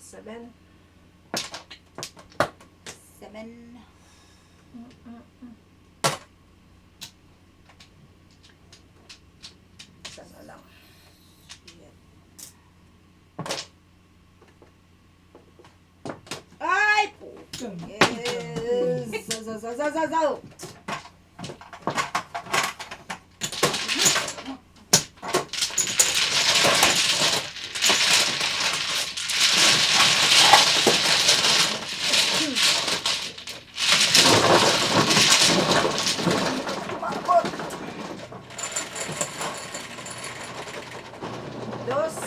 Seven. 7. Sana lang. Ay, po. Yes. Zo. Dos.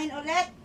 kumain ulit.